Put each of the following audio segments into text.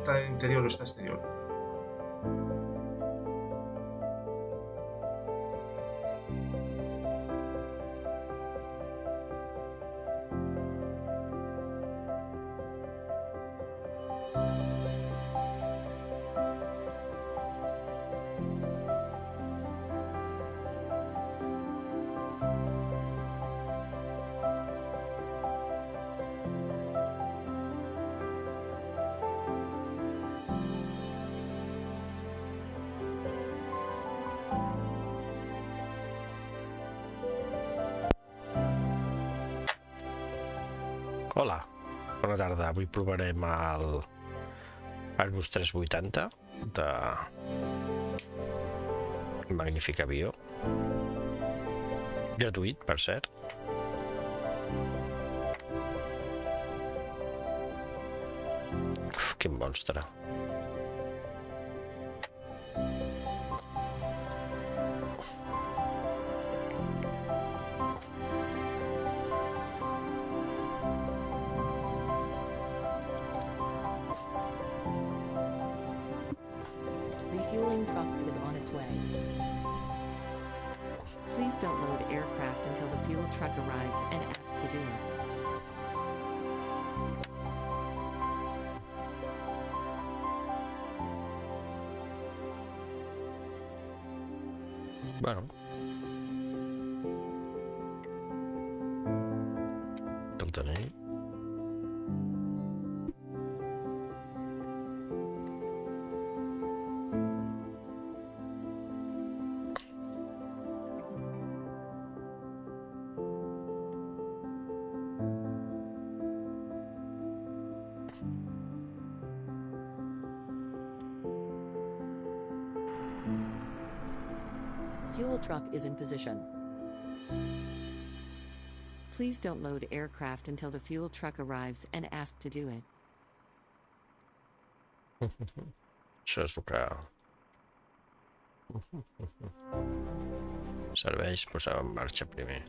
está interior o está exterior. Hola, bona tarda. Avui provarem el Airbus 380 de magnífic avió. Gratuït, per cert. Uf, quin monstre. Refueling truck is on its way. Please don't load aircraft until the fuel truck arrives and ask to do it. Bueno. El tenim. Fuel truck is in position. Please don't load aircraft until the fuel truck arrives and ask to do it. Això és el que serveix posar en marxa primer.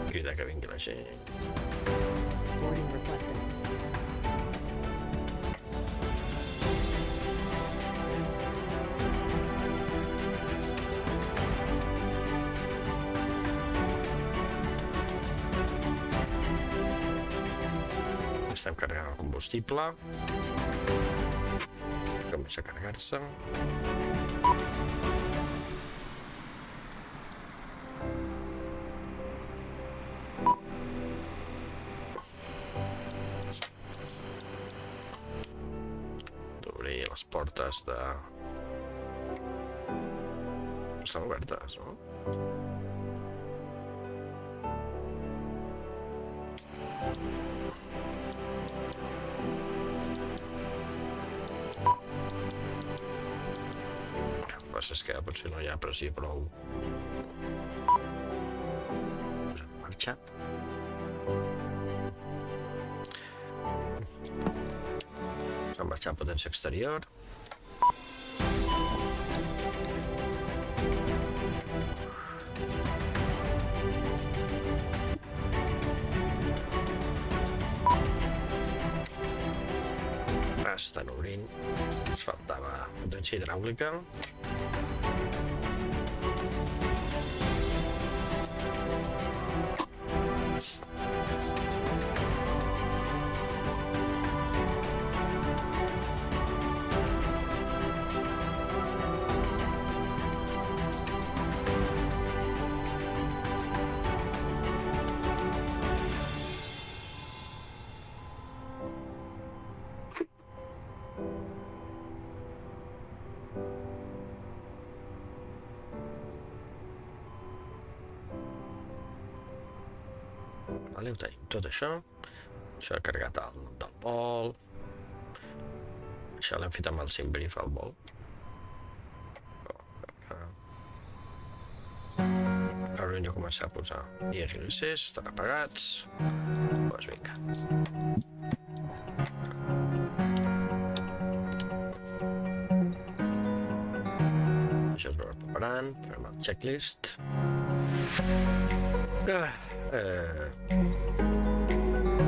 Crida que vingui la gent. Boarding requested. Estem carregant el combustible. Comença a carregar-se. D'obrir les portes de... Estan obertes, no? El que passa és que potser no hi ha pressió prou. Posem en marxa. Posem en marxa potència exterior. Estan obrint. Ens faltava potència hidràulica. Vale, ho tenim tot això. Això he carregat el nom del vol. Això l'hem fet amb el SimBrief al vol. Hauríem de començar a posar IRCs, estan apagats. Doncs vinga. Això es va recuperant, farem el checklist.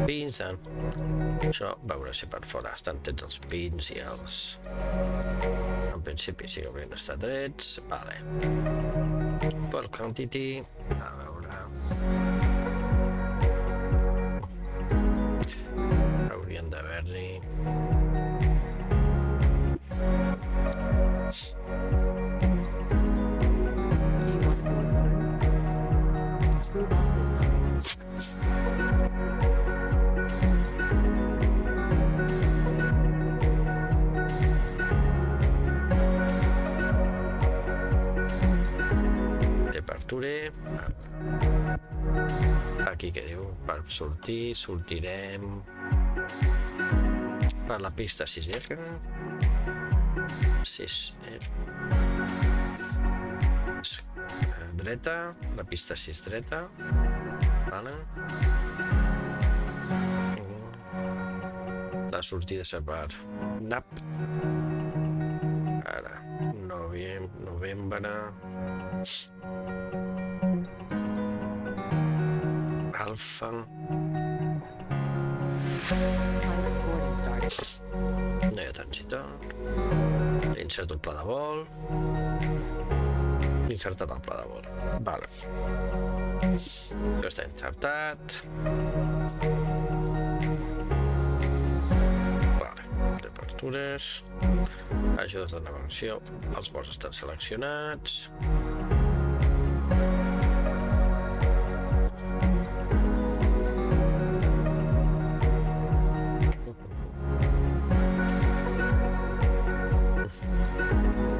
Pins, això, veure si per fora estan tots els pins i els... En principi sí que haurien d'estar drets, vale. For quantity, a veure... Haurien d'haver-hi... Crew bus is coming. Departure. Aquí què diu? Per sortir, sortirem per la pista 6F. 6F. Dreta, la pista 6 dreta. Vale. La sortida és per NAP. Ara, novembre. Alfa. Pilot's boarding start. No hi ha trànsit. Inserto el pla de vol. Insertat el pla de vol. Vale. Ja està insertat. Vale. Repartures. Ajudes de navegació. Els vols estan seleccionats.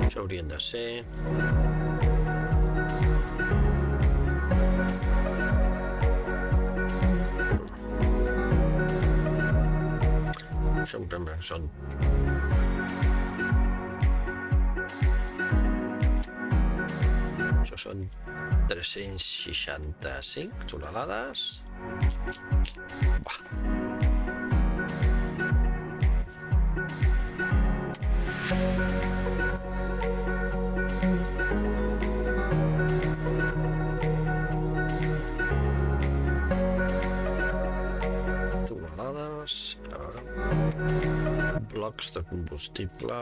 Això haurien de ser... Això em sembla que són... Això són 365 tonelades. Buah. Tonelades, a veure... Blocs de combustible...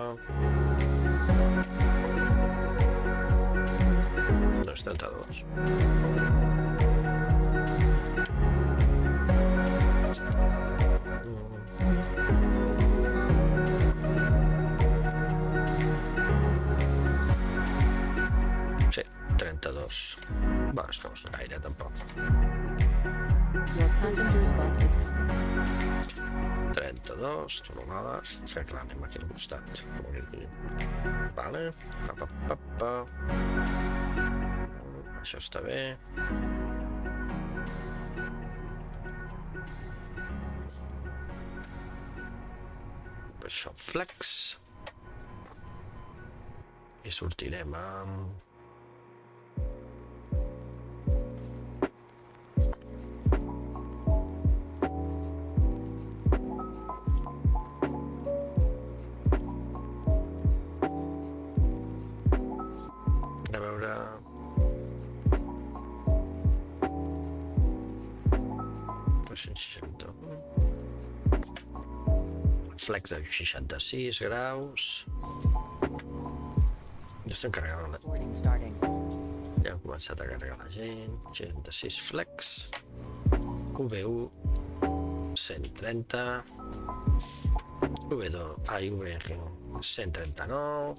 No és 32. Sí, 32. Va, és que no és gaire, tampoc. Your passenger's bus is coming. 32 tonelades. És que clar, anem aquí al costat. Vale. Pa, pa, pa, pa. Això està bé. Això flex. I sortirem amb... A veure... Flex de 66 graus. Ja estem carregant la... Boarding starting. Ja hem començat a carregar la gent. 66 flex. V1 130. V2 VR 139.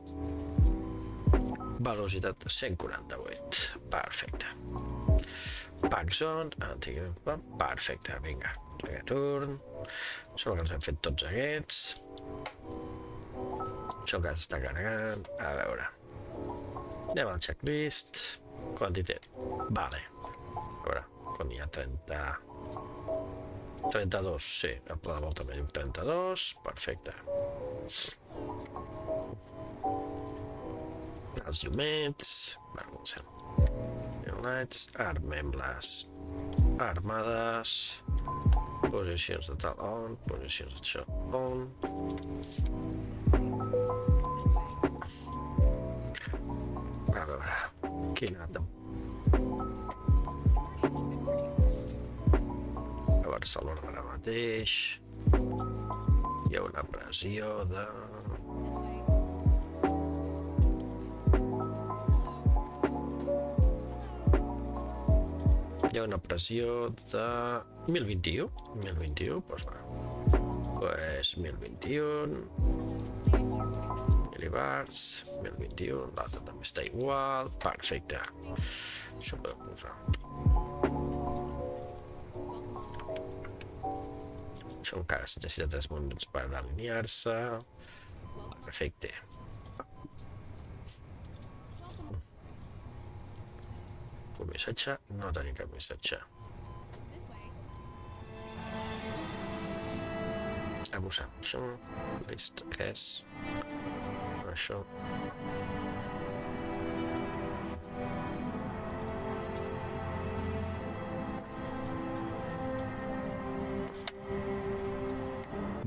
Velocitat 148. Perfecte. Paxson, perfecte, vinga. Return. Sembla que ens hem fet tots aquests. Això que està carregant. A veure. Anem al checklist. Quantitat. Vale. A veure, quan hi ha 30... 32, sí, el pla de volta me diu 32, perfecte. Els llumets, va, comencem. Lights, armem les armades, posicions de tal on, posicions d'això on. A veure, quina... A Barcelona ara mateix hi ha una pressió de... Hi ha una pressió de 1021, 1021, doncs va. Pues 1021 milibars, 1021, l'altre també està igual, perfecte. Això podem posar. Això encara es necessita 3 minuts per alinear-se. Perfecte. Un missatge? No tenim cap missatge. Abusar. Això, list, és... Això.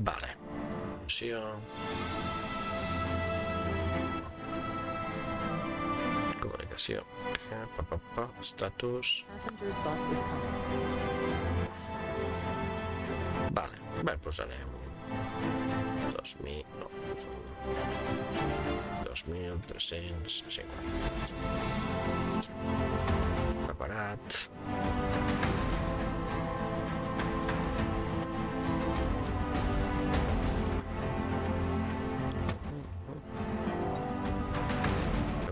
Vale. Opció. Comunicació. Status. Passenger's bus is coming. Vale, bé, posarem 2.000, no, 2.350. Preparat.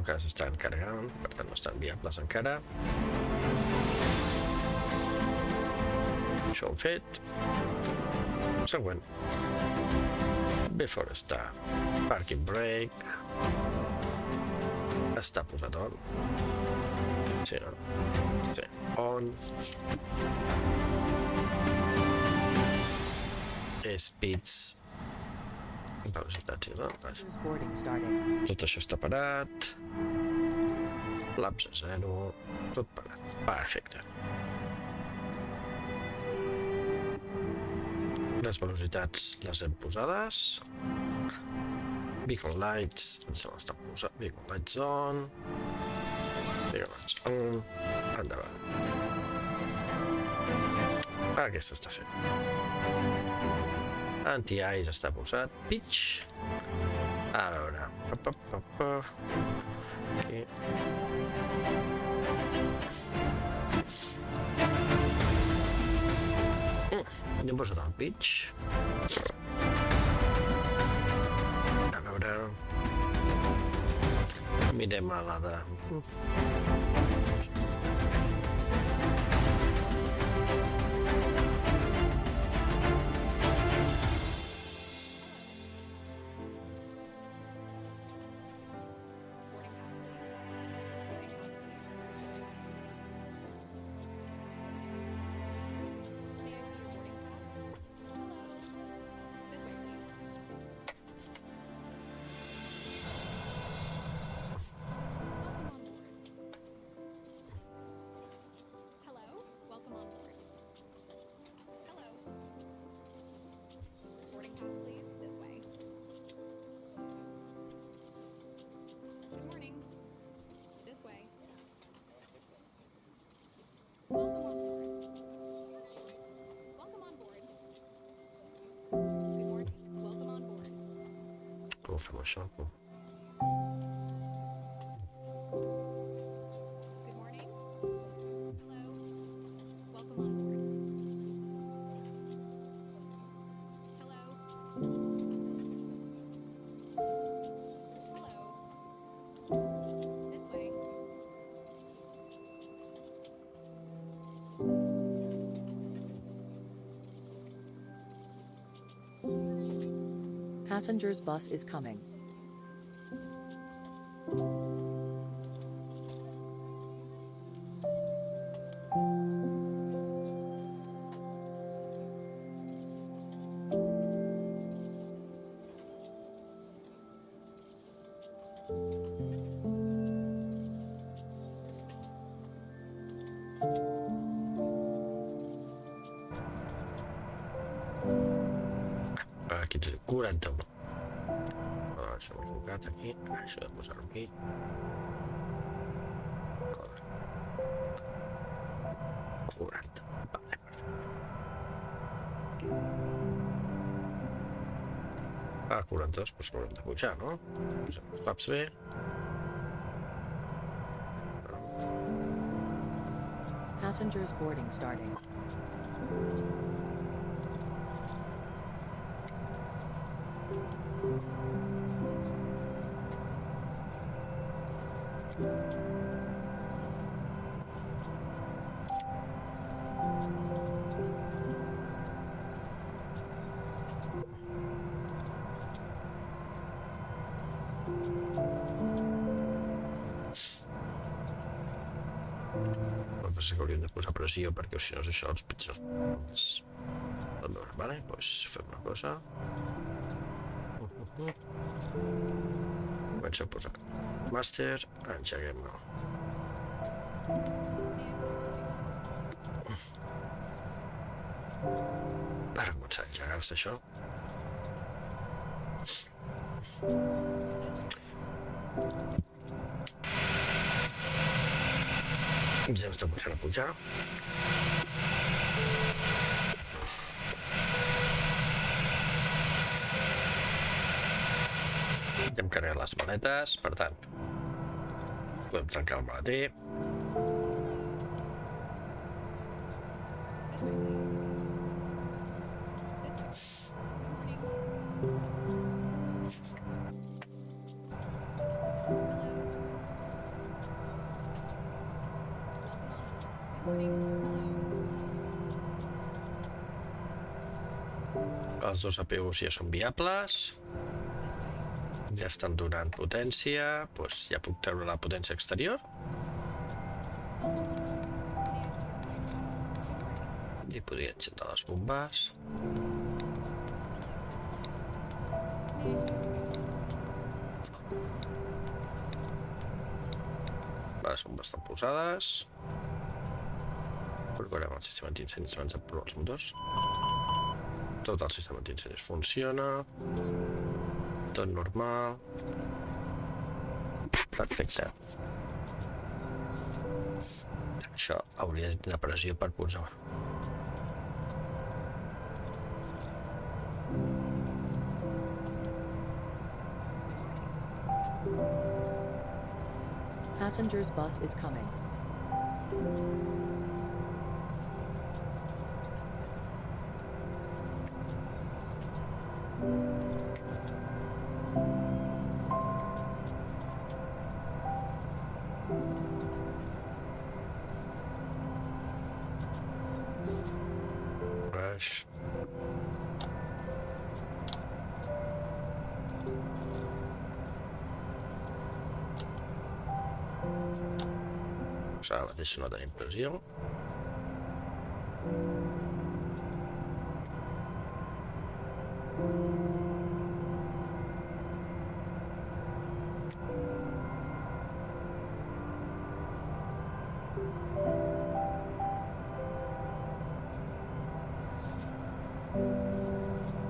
Encara s'estan carregant, per tant no estan viables encara. Això ho hem fet. Següent. Before està. Parking brake. Està posat on. Sí, no? Sí. On. Speeds. Velocitats, no? Passengers boarding starting. Tot això està parat. Laps a 0. Tot parat. Perfecte. Les velocitats les hem posades. Beacon lights ens estan posant. Beacon lights on. Beacon lights on. Endavant. Què s'està fent? Anti-ice està posat. Pitch. A veure. Aquí. Ja hem posat el pitch. A veure... Mirem a la de... Com fem això? Passenger's bus is coming. 41. Això m'he equivocat aquí. Això de posar-ho aquí. Joder. 40. Vale, perfecte. 42, doncs haurem de pujar, no? Posem els flaps bé. Passengers boarding starting. Penso que hauríem de posar pressió perquè si no és això els pitjors. Vale, doncs fem una cosa. Comencem a posar màster, engeguem-lo. Per començar a engegar-se això. Ja està començant a pujar. Ja hem carregat les maletes, per tant, podem tancar el maleter. Els dos APUs ja són viables. Ja estan donant potència, doncs ja puc treure la potència exterior. I podria engegar les bombes. Les bombes estan posades. Procurem el sistema d'incendis abans de provar els motors. Tot el sistema d'incendis funciona. Tot normal. Perfecte. Això hauria de pressió per posar. Passengers bus is coming. Rush. Ara mateix no tenim pressió.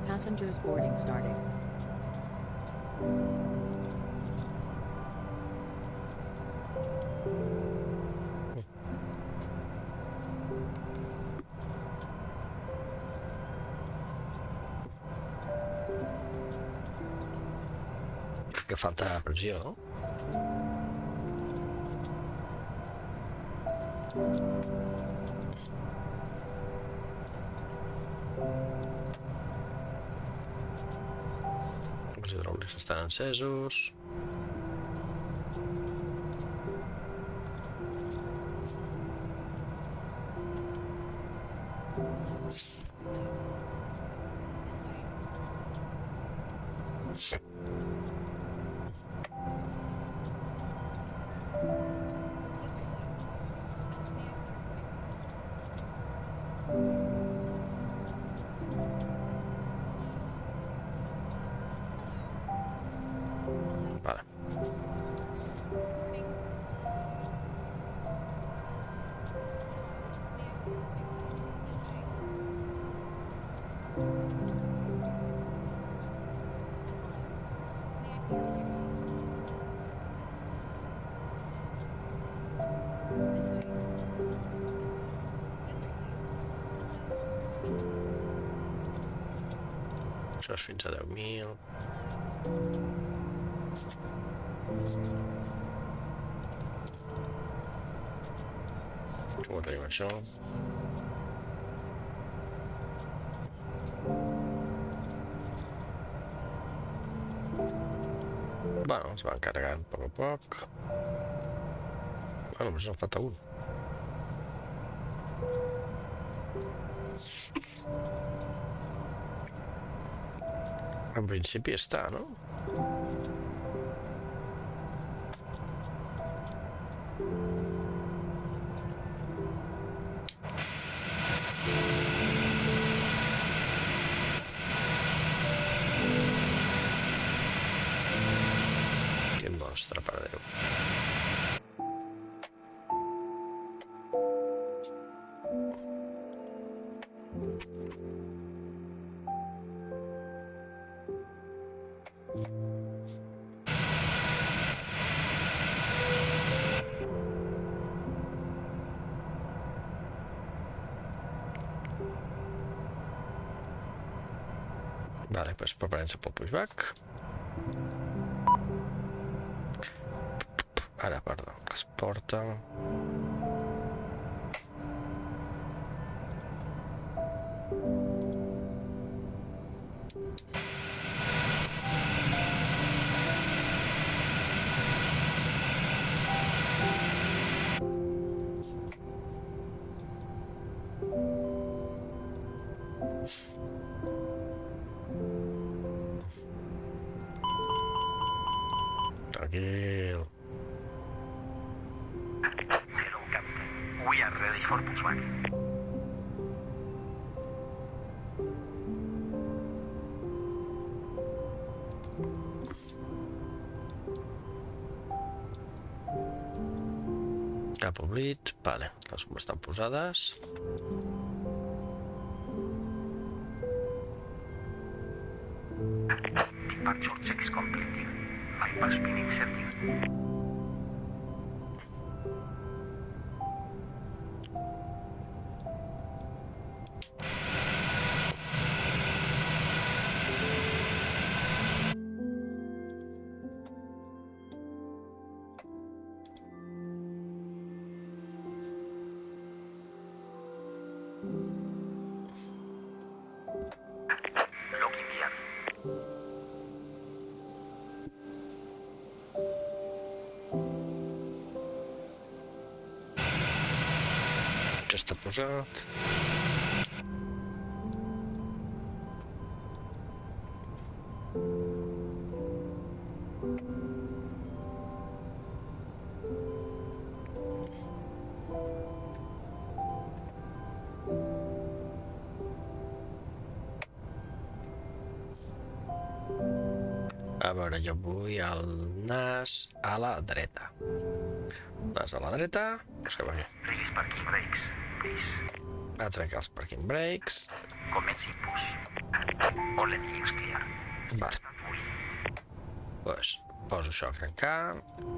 Passengers boarding starting. Que falta pressió, no? Els hidràulics estan encesos. Vale. Això és fins a 10.000. Com ho tenim, això? Bueno, es van carregant a poc. Bueno, només en falta un. En principi està, no? Quin monstre, per Déu. Vale, doncs preparem-se pel pushback. Ara, perdó, es porta... Tranquil. Hello, Captain. We are ready for pushback. Cap oblit. Vale, les bombes estan posades. Departure checks completed. Bypass pin inserted. Locking gear. Ja està posat. A veure, jo vull el nas a la dreta. Nas a la dreta. Pues que vagi. Release parking brakes, please. A trencar els parking brakes. Commencing push. All engines clear. Vale. Pues poso això a crancar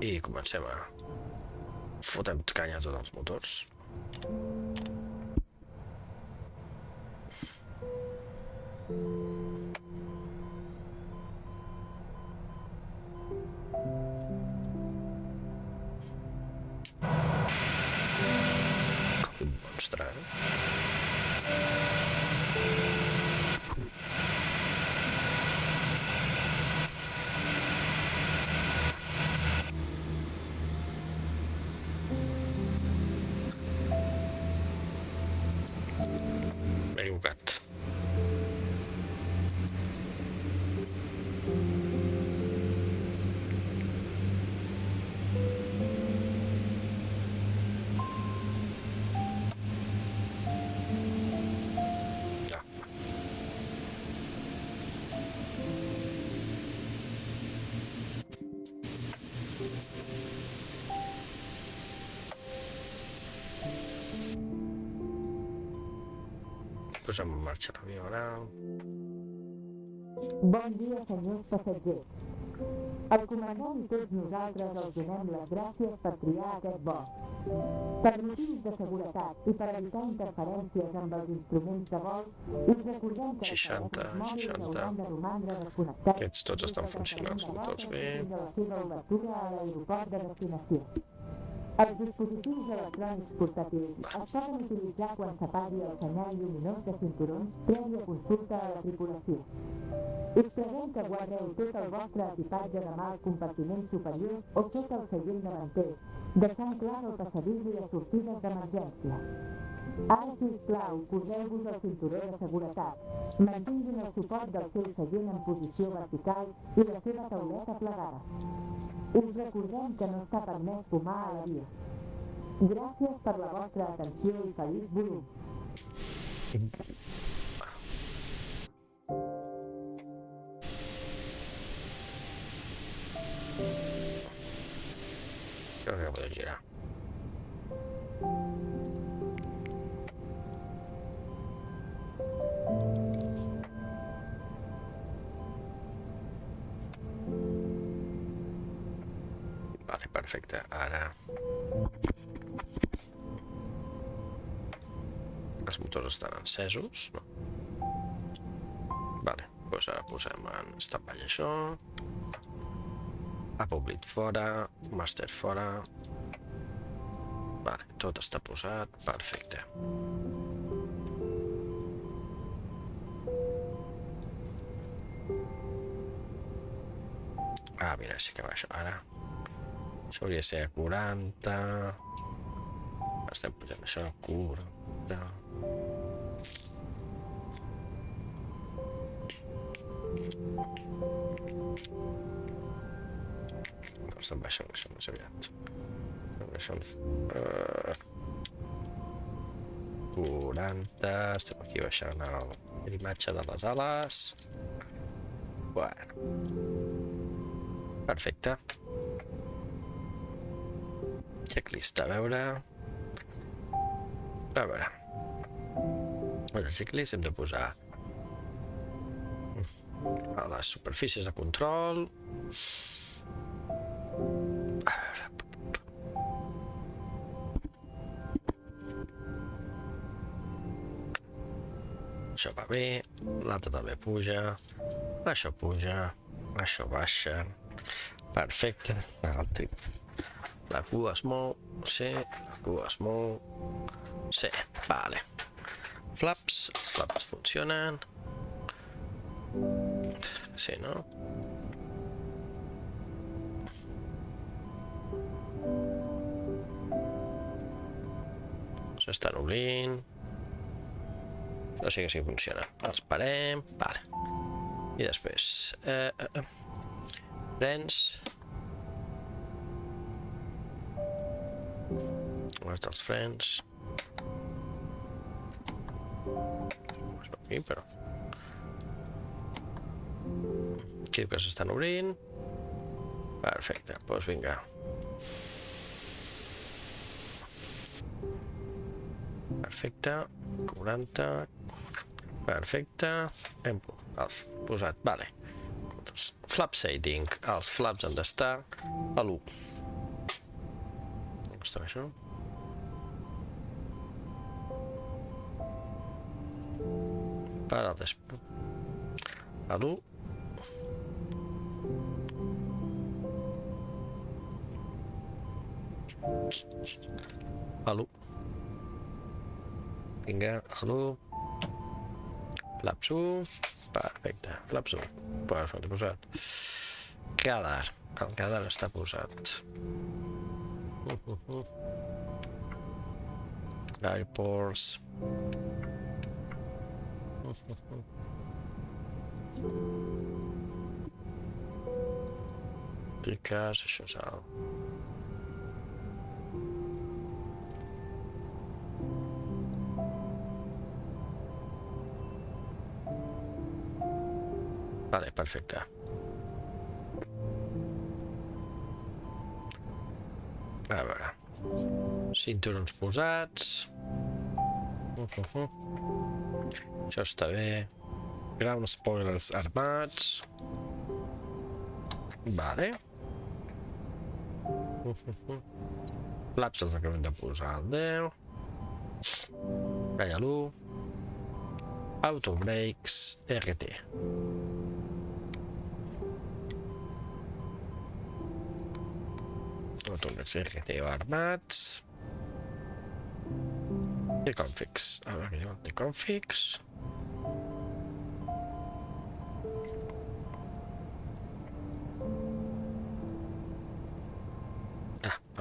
i comencem a... Fotem canya a tots els motors. Un monstre, eh? M'he equivocat. Ja. Posem en marxa l'avió ara. Bon dia, senyors passatgers. El comandant i tots nosaltres els donem les gràcies per triar aquest vol. Per motius de seguretat i per evitar interferències amb els instruments de vol, us recordem que els 60, telèfons mòbils 60. hauran de romandre desconnectats. Aquests tots estan funcionant tots bé. Fins a la seva obertura a l'aeroport de destinació. Els dispositius electrònics portàtils es poden utilitzar quan s'apagui el senyal lluminós de cinturons prèvia consulta a la tripulació. Us preguem que guardeu tot el vostre equipatge de mà als compartiments superiors o sota el seient davanter, deixant clar el passadís i les sortides d'emergència. Ara, sisplau, poseu-vos el cinturó de seguretat, mantinguin el suport del seu seient en posició vertical i la seva tauleta plegada. Us recordem que no està permès fumar a l'avió. Gràcies per la vostra atenció i feliç volum. Creo que puedo girar. Vale, perfecte. Ara els motors estan encesos, no? Vale, doncs ara posem en stand-by això. Public fora, master fora. Vale, tot està posat, perfecte. Ah, mira, sí que va això, ara. Això hauria de ser a 40. Estem posant això a 40. Estem baixant això més aviat. Estem baixant 40. Estem aquí baixant l'imatge de les ales. Bueno. Perfecte. Checklist a veure. A veure. A la checklist hem de posar a les superfícies de control. A veure. Això va bé, l'altre també puja, això puja, això baixa. Perfecte. La cua es mou, sí, la cua es mou, sí, vale. Flaps, els flaps funcionen. Sí, no? S'estan obrint. No sé que sí que funciona. Els parem, vale. I després frens. Guarda els frens. És per aquí, però aquí que s'estan obrint. Perfecte, doncs vinga. Perfecte, 40. Perfecte, hem posat, vale. Flap shading, els flaps han d'estar a l'1. On està això? Per al a l'1. A l'1. Vinga, a l'1. Flaps 1. Perfecte, flaps 1. Perfecte, posat. Cadar. El cadar està posat. Airports. Piques, això és el... Vale, perfecte. A veure. Cinturons posats. Això està bé. Ground spoilers armats. Vale. Flaps els acabem de posar al 10. Calla l'1. Auto brakes RT. Auto brakes RT armats. I configs. A veure què diuen de configs.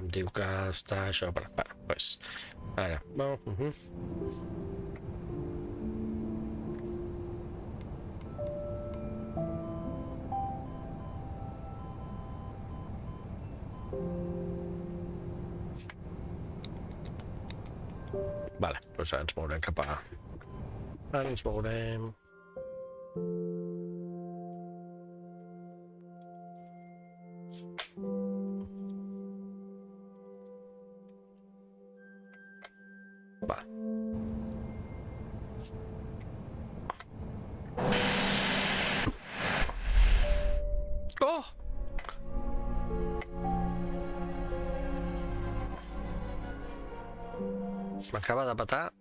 Em diu que està això per... Pues, ara... Vale, doncs ara ens mourem cap a... Ara ens mourem... Va. Oh! M'acaba de petar.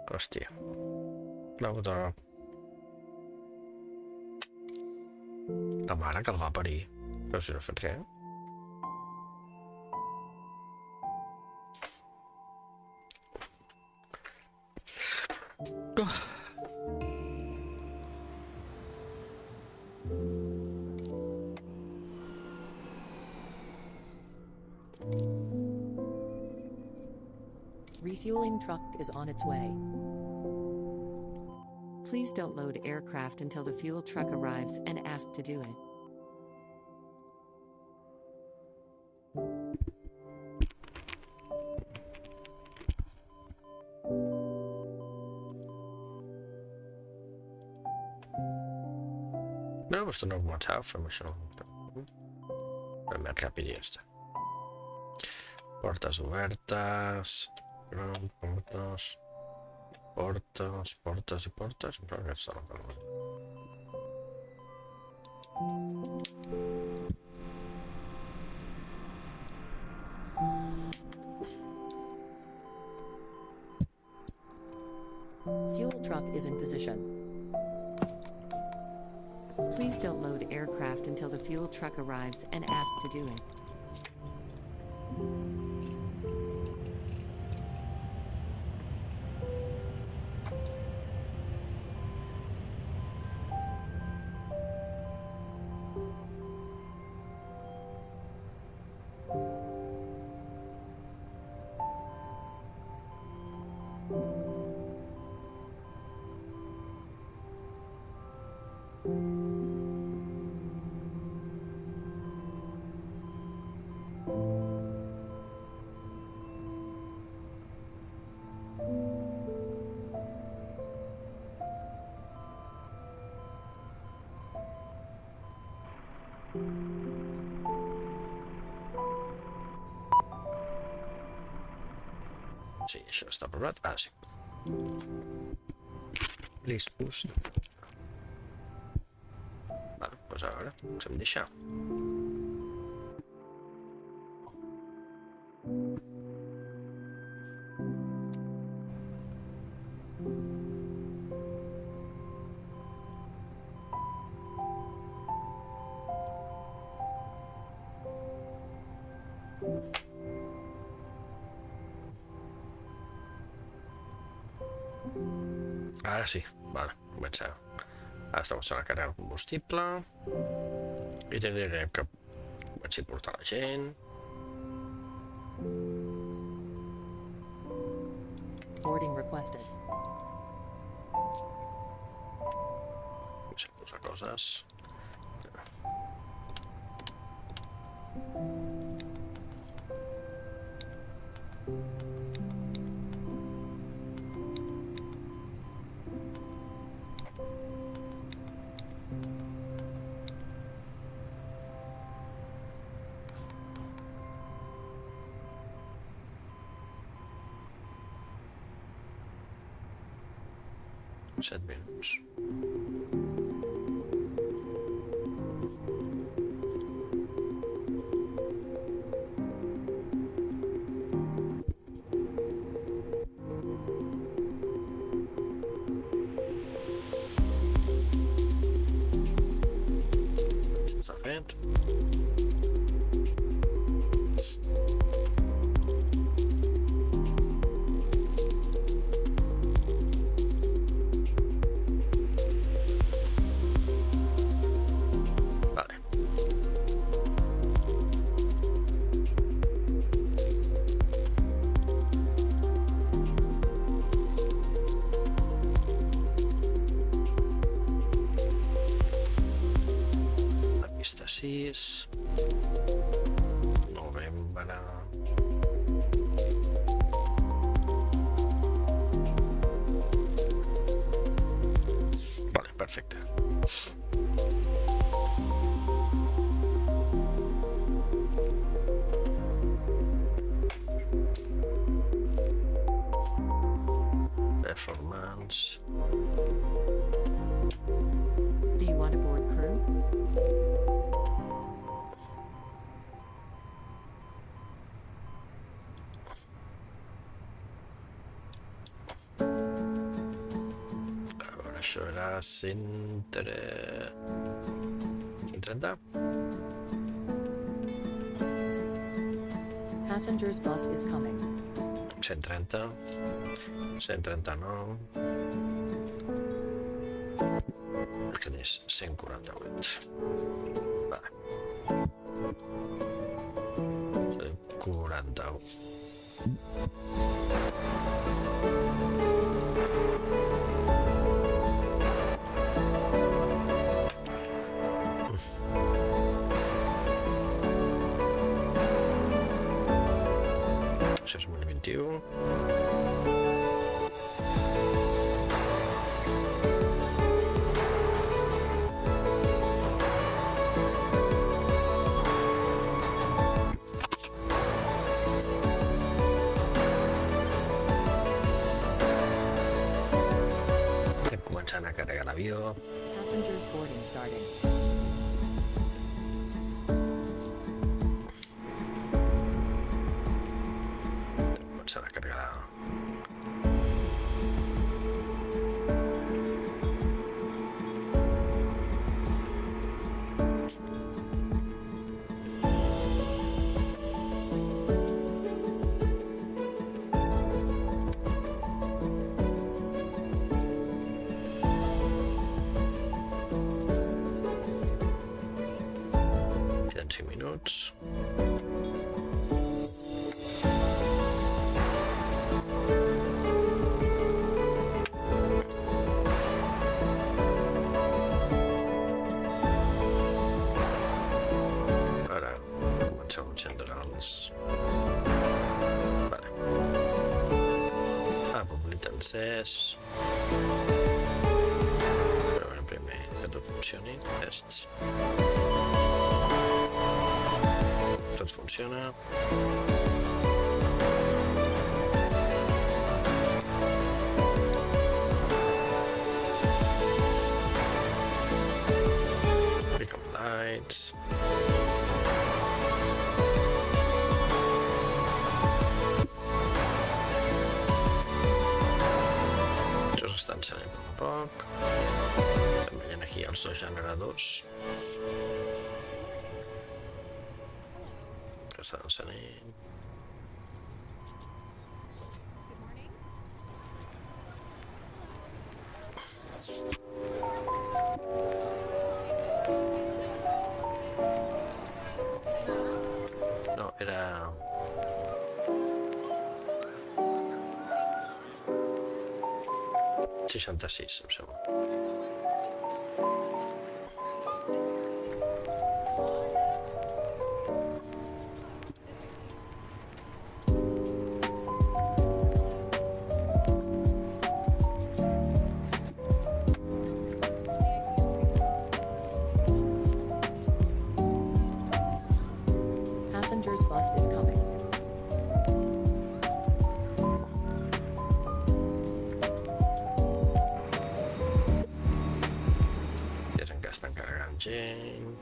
Hòstia. La puta... La mare que el va parir. Però si no he fet res. Oh. Refueling truck is on its way. Please don't load aircraft until the fuel truck arrives and ask to do it. No, pues no WhatsApp, fem això. Fem més ràpid i ja està. Portes obertes. Portes. Portes, portes i portes. Però aquesta no cal. Fuel truck is in position. Please don't load aircraft until the fuel truck arrives and ask to do it. Sí, això està aprovat. Ah, sí. Please push. Vale, doncs ara us hem deixat. Ara sí, vale, comença. Ara està començant a carregar el combustible. I tindrem que començar a portar la gent. Boarding requested. Comença a posar coses. 7 minuts. Està fet. Vale. La pista 6. Novembre. Vale, perfecte. Performance. Do you want a board crew? A veure, això era 130. Passenger's bus is coming. 130. 139. El que és 148. Vale. 141. Això és 1021. Estem començant a carregar l'avió. Passengers boarding starting. Començant a carregar. Queden 5 minuts. Ara comencem a encendre els... Vale. Publicat encès. Però bueno, primer que tot funcioni. Tests. Tot funciona. Pick up lights. Això s'està encenent un poc. També hi ha aquí els dos generadors. Que estan encenent. No, era... ...66, em sembla. Passenger's bus is coming. Changing.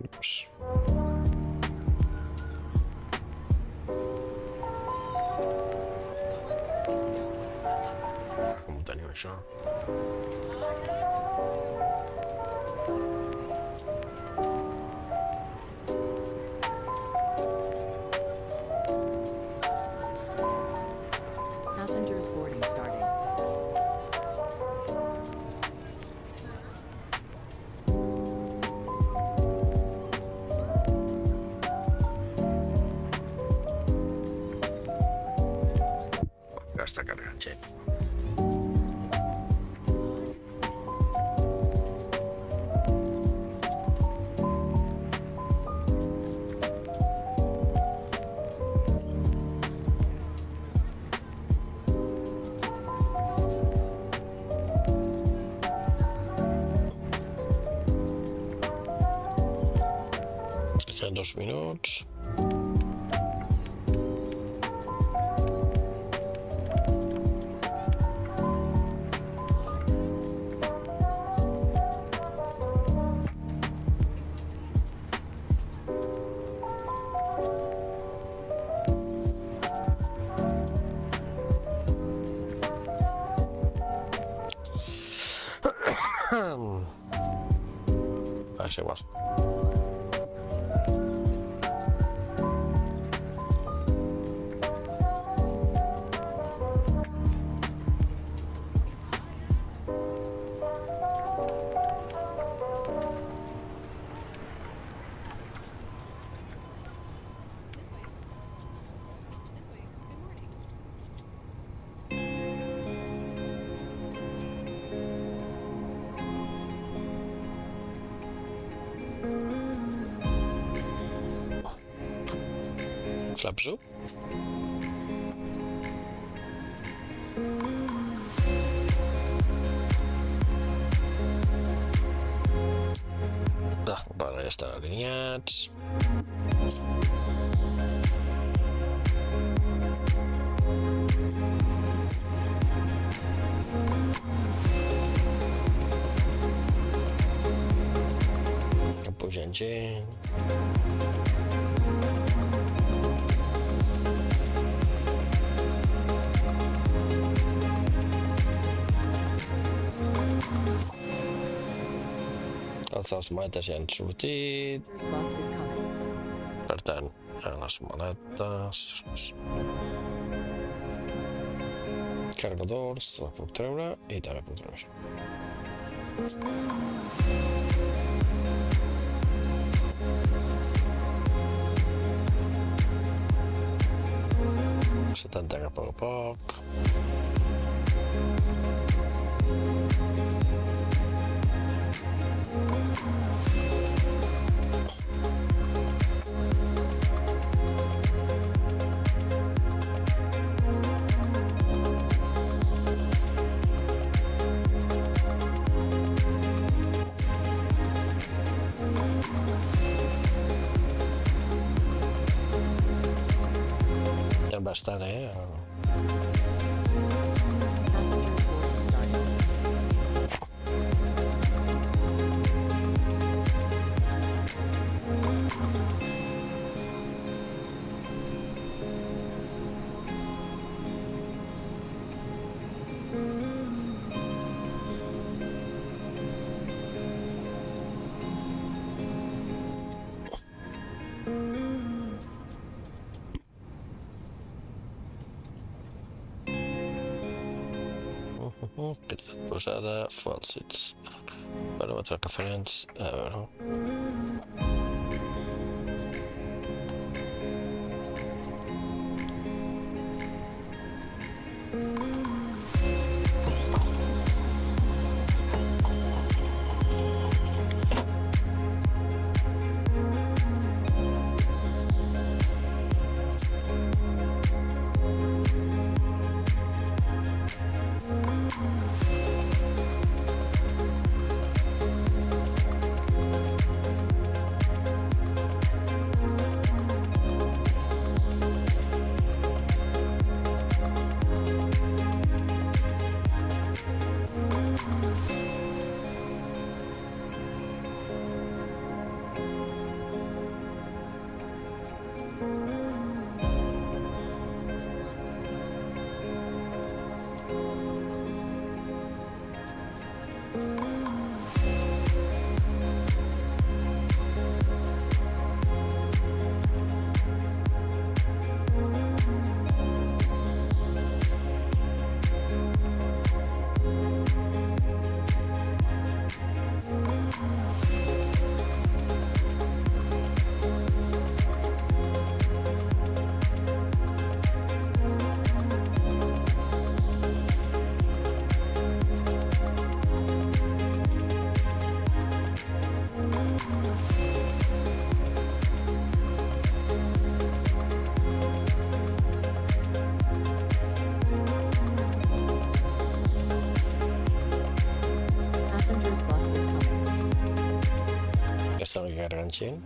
Oops. ¿Cómo tenía això? Passengers boarding starting. Ja està carregant, sí. Queden 2 minuts. És igual. Claps up. Vale, ja estan alineats. Pujant gent. Els maletes ja han sortit, Bus is coming. per tant, les maletes... Cargadors, la puc treure i també puc treure això. S'atenta a poc a poc. Bastant, Passengers boarding starting. Posada, falsits. Baròmetre referents, a veure... engine.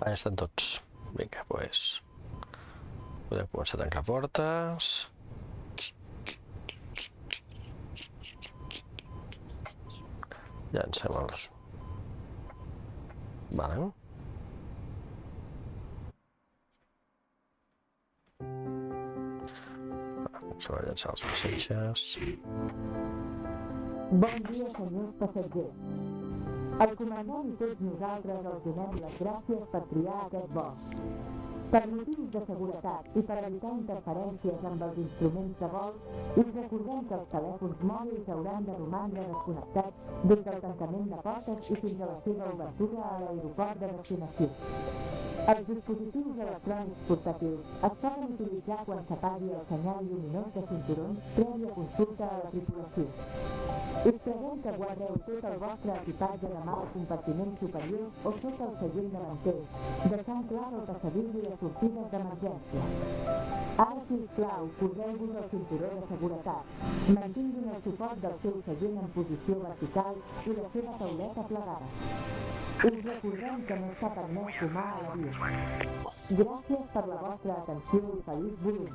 Ja estan tots. Vinga, doncs... Podem començar a tancar portes. Llancem els... Vale. Comencem a llançar els missatges. Bon dia, senyors passatgers. El comandant i tots nosaltres els donem les gràcies per triar aquest vol. Per motius de seguretat i per evitar interferències amb els instruments de vol, us recordem que els telèfons mòbils hauran de romandre desconnectats des del tancament de portes i fins a la seva obertura a l'aeroport de destinació. Els dispositius electrònics portàtils es poden utilitzar quan s'apagui el senyal lluminós de cinturons prèvia consulta a la tripulació. Us preguem que guardeu tot el vostre equipatge de mà al compartiment superior o sota el seient davanter, deixant clar el passadís i les sortides d'emergència. Ara, sisplau, poseu-vos el cinturó de seguretat, mantinguin el suport del seu seient en posició vertical i la seva tauleta plegada. Us recordem que no està permès fumar a l'avió. Gràcies per la vostra atenció i feliç volum.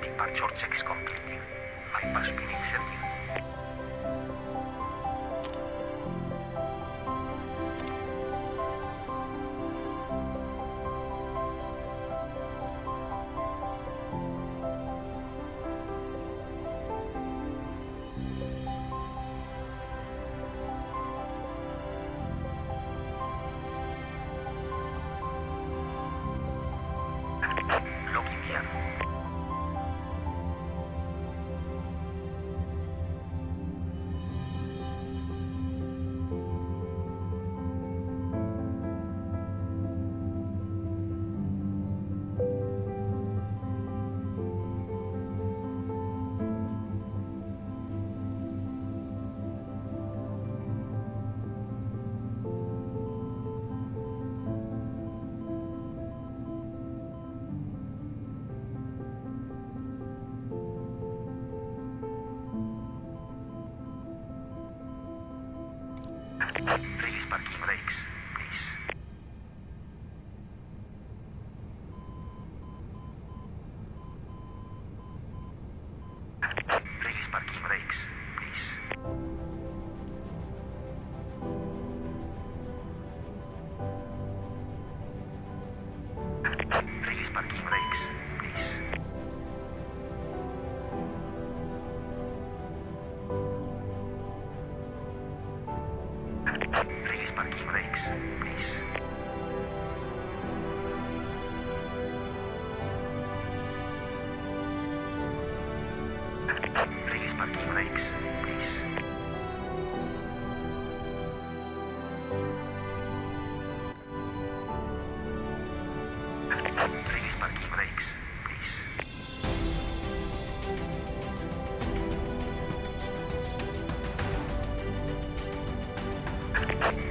Departure checks completed. Flight please. Release parking brakes, please. Release parking brakes, please.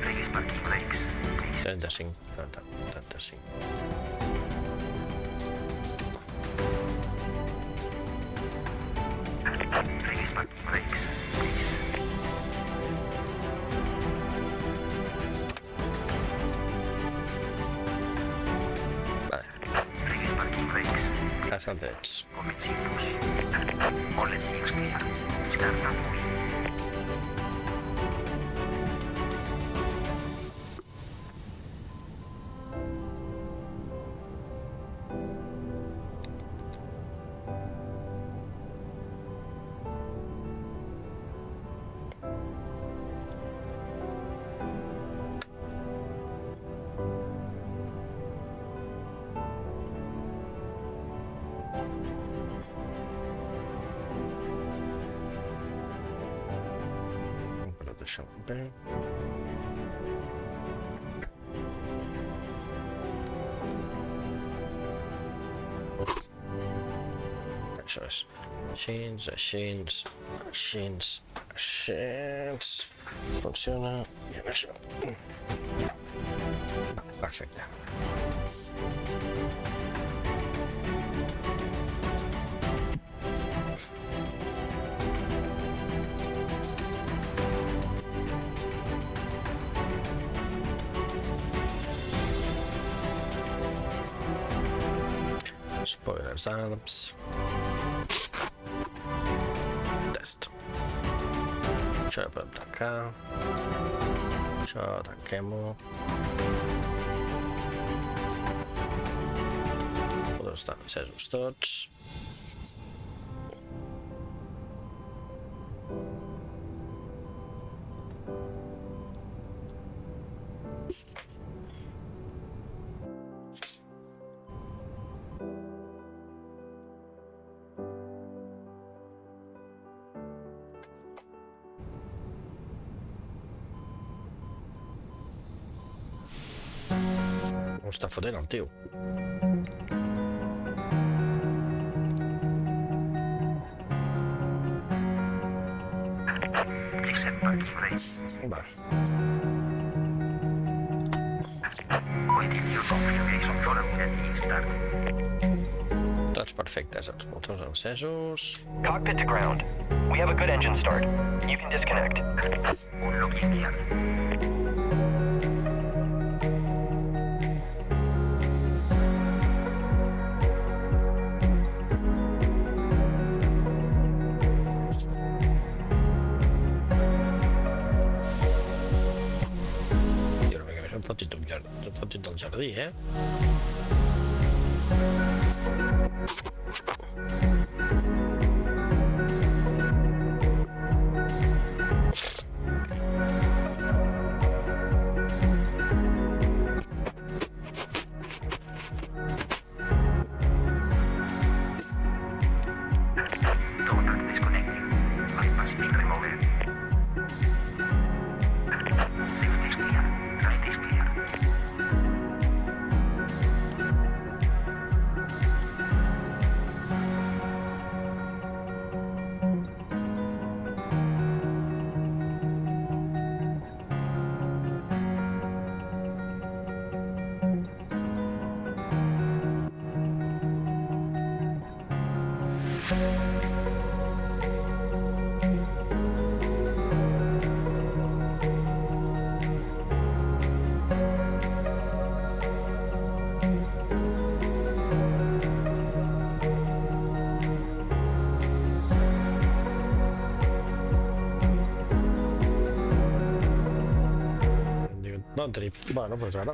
Release parking brakes, please. 35, 35. Release parking brakes, please. Vale, Release parking brakes. cas als drets. Commencing push. All engines clear. Start and push. Però deixem bé. Això és així, així, així, així. Funciona. I amb això. Perfecte. Spoilers arms. Test. Això ja podem tancar. Això tanquem-ho. Podeu estar encesos tots. Ho està fotent el tio. Accept parking brakes. Va. Waiting your confirmation for a minute start. Tots perfectes, els motors encesos. Cockpit to ground. We have a good engine start. You can disconnect. Unlocking gear. Jo no m'he em fotit del jardí, eh? Contact disconnected. Bypass being removed. Left is clear. Right is clear. Bon trip. Bueno, doncs ara.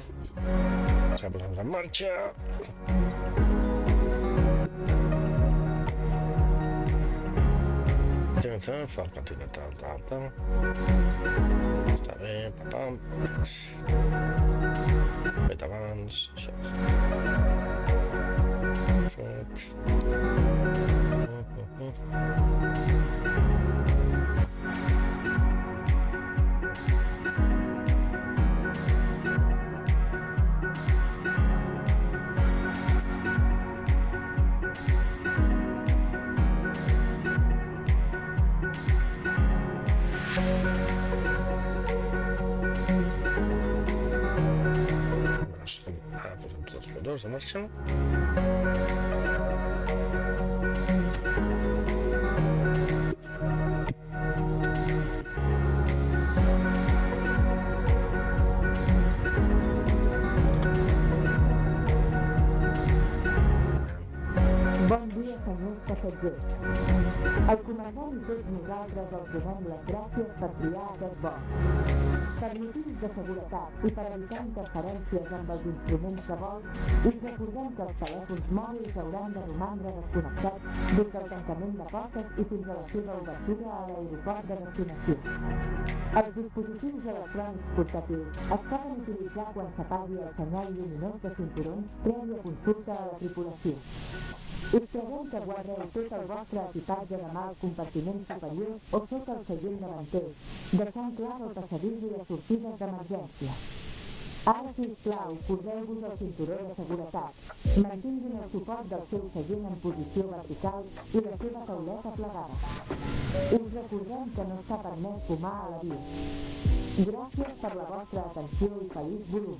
Ja posem en marxa. Fa el continental, tal. Està bé, papam. Fet abans, això. Sot. Ara posem tots els motors en marxa. Bon dia, senyors passatgers. El comandant i tots nosaltres els donem les gràcies per triar aquest vol. Per motius de seguretat i per evitar interferències amb els instruments de vol, us recordem que els telèfons mòbils hauran de romandre desconnectats des del tancament de portes i fins a la seva obertura a l'aeroport de destinació. Els dispositius electrònics portàtils es poden utilitzar quan s'apagui el senyal lluminós de cinturons prèvia consulta a la tripulació. Us preguem que guardeu tot el vostre equipatge de mà al compartiment superior o sota el seient davanter, deixant clar el passadís i les sortides d'emergència. Ara, sisplau, poseu-vos el cinturó de seguretat, mantinguin el suport del seu seient en posició vertical i la seva tauleta plegada. Us recordem que no està permès fumar a l'avió. Gràcies per la vostra atenció i feliç volum.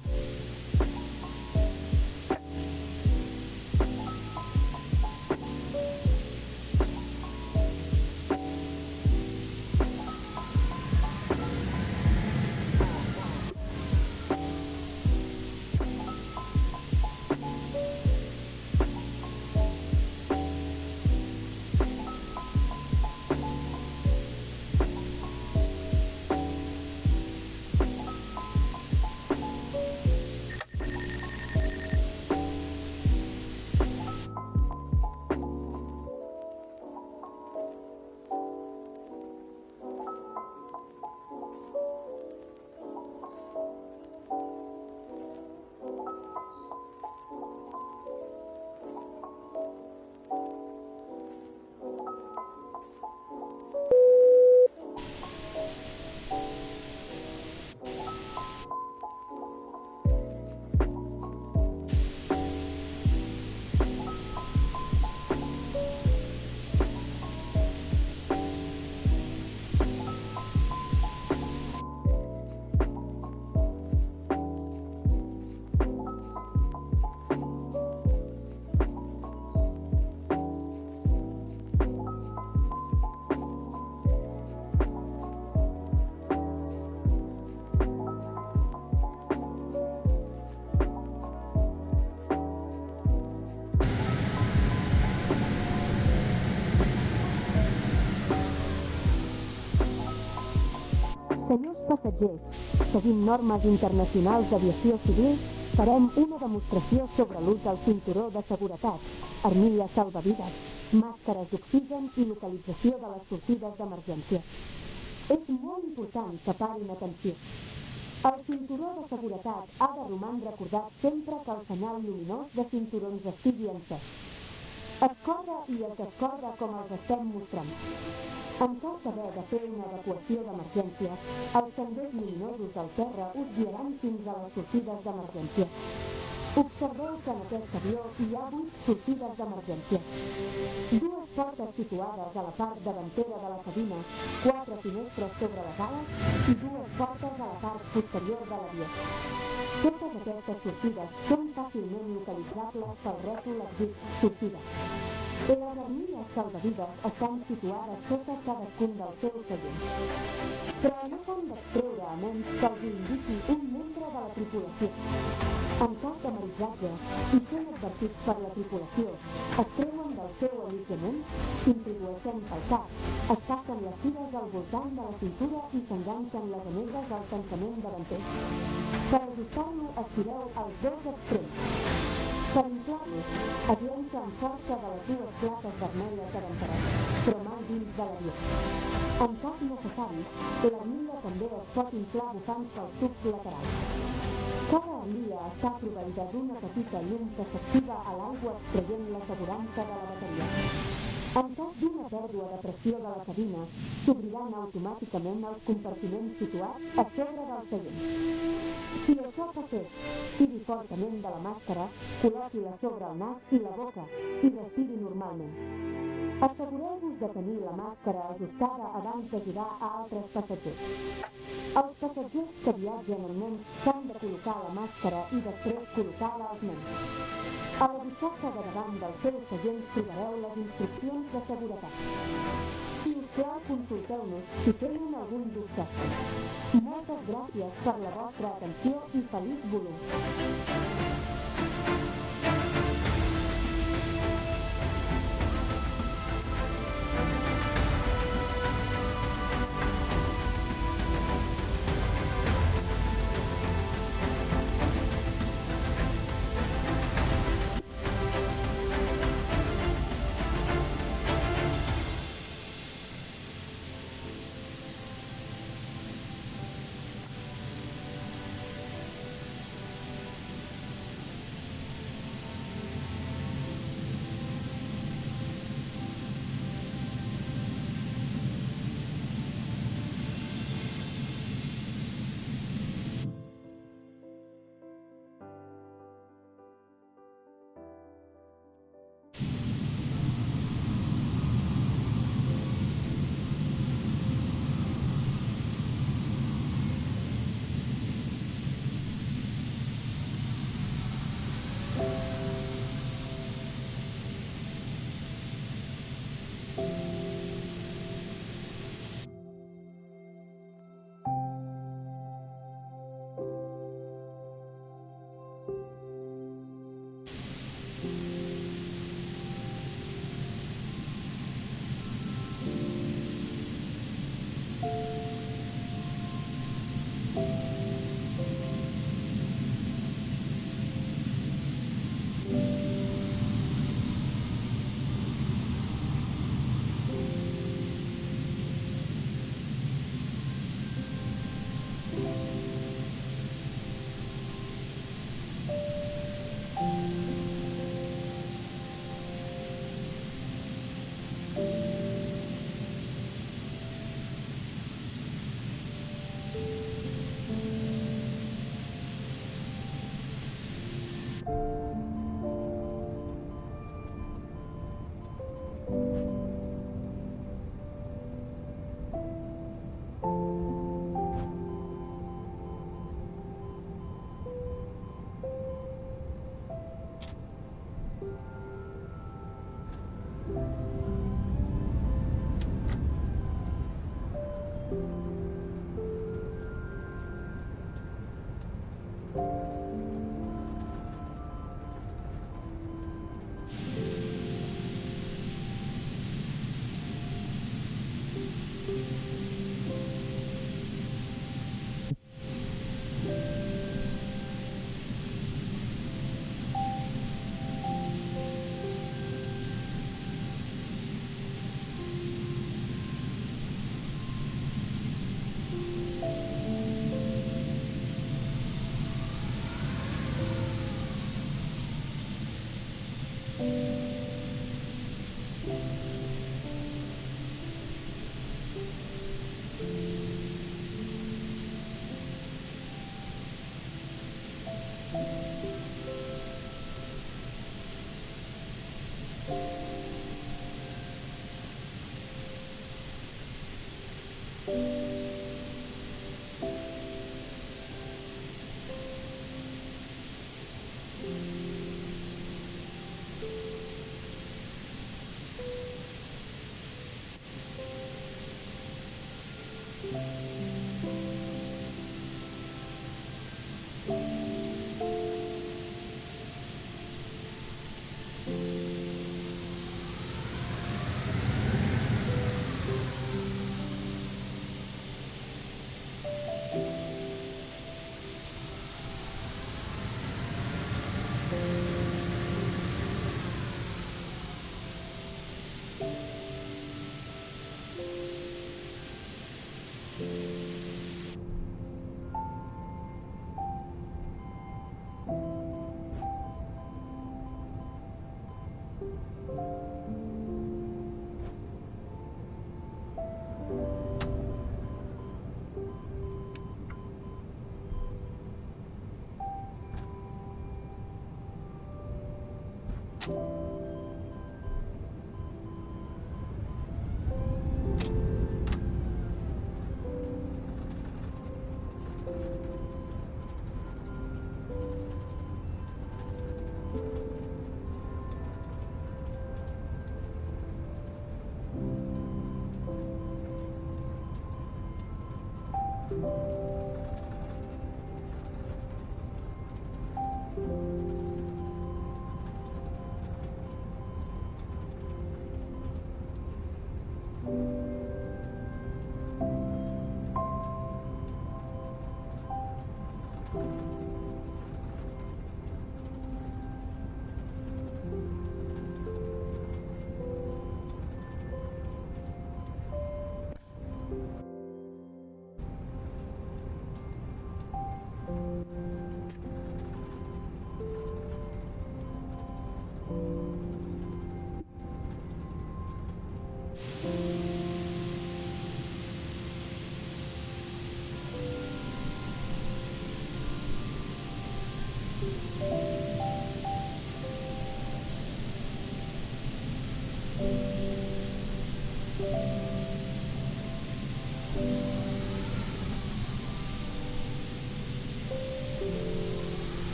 Senyors passatgers, seguint normes internacionals d'aviació civil, farem una demostració sobre l'ús del cinturó de seguretat, armilles salvavides, màscares d'oxigen i localització de les sortides d'emergència. És molt important que parin atenció. El cinturó de seguretat ha de romandre acordat sempre que el senyal lluminós de cinturons estigui encès. Es corre i es descorre com els estem mostrant. En cas d'haver de fer una evacuació d'emergència, els senders lluminosos del terra us guiaran fins a les sortides d'emergència. Observeu que en aquest avió hi ha 8 sortides d'emergència. 2 portes situades a la part davantera de la cabina, 4 finestres sobre les ales i 2 portes a la part posterior de l'avió. Totes aquestes sortides són fàcilment localitzables pel rètol exit sortida. Les armilles salvavides estan situades sota cadascun dels seus seients, però no s'han d'extreure a menys que els indiqui un membre de la tripulació. En cas de marisatge, i sent advertits per la tripulació, es treuen del seu allotjament, s'introdueixen pel cap, es passen les tires al voltant de la cintura i s'enganxen les anelles al tancament davanter. Per ajustar-lo, estireu els 2 extrems. Per inflar-los, es llença amb força de les dues plaques vermelles davanteres, però mai dins de l'avió. En cas necessari, l'armilla també es pot inflar bufant pels tubs laterals. Cada armilla està proveïda d'una petita llum que s'activa a l'aigua extraient l'assegurança de la bateria. En cas d'una pèrdua de pressió de la cabina, s'obriran automàticament els compartiments situats a sobre dels seients. Si això passés, tiri fortament de la màscara, col·loqui-la sobre el nas i la boca i respiri normalment. Assegureu-vos de tenir la màscara ajustada abans d'ajudar a altres passatgers. Els passatgers que viatgen amb nens s'han de col·locar la màscara i després col·locar-la als nens. A la butxaca de davant dels seus seients trobareu les instruccions de seguretat. Si us plau, consulteu-nos si tenen algun dubte. Moltes gràcies per la vostra atenció i feliç volum.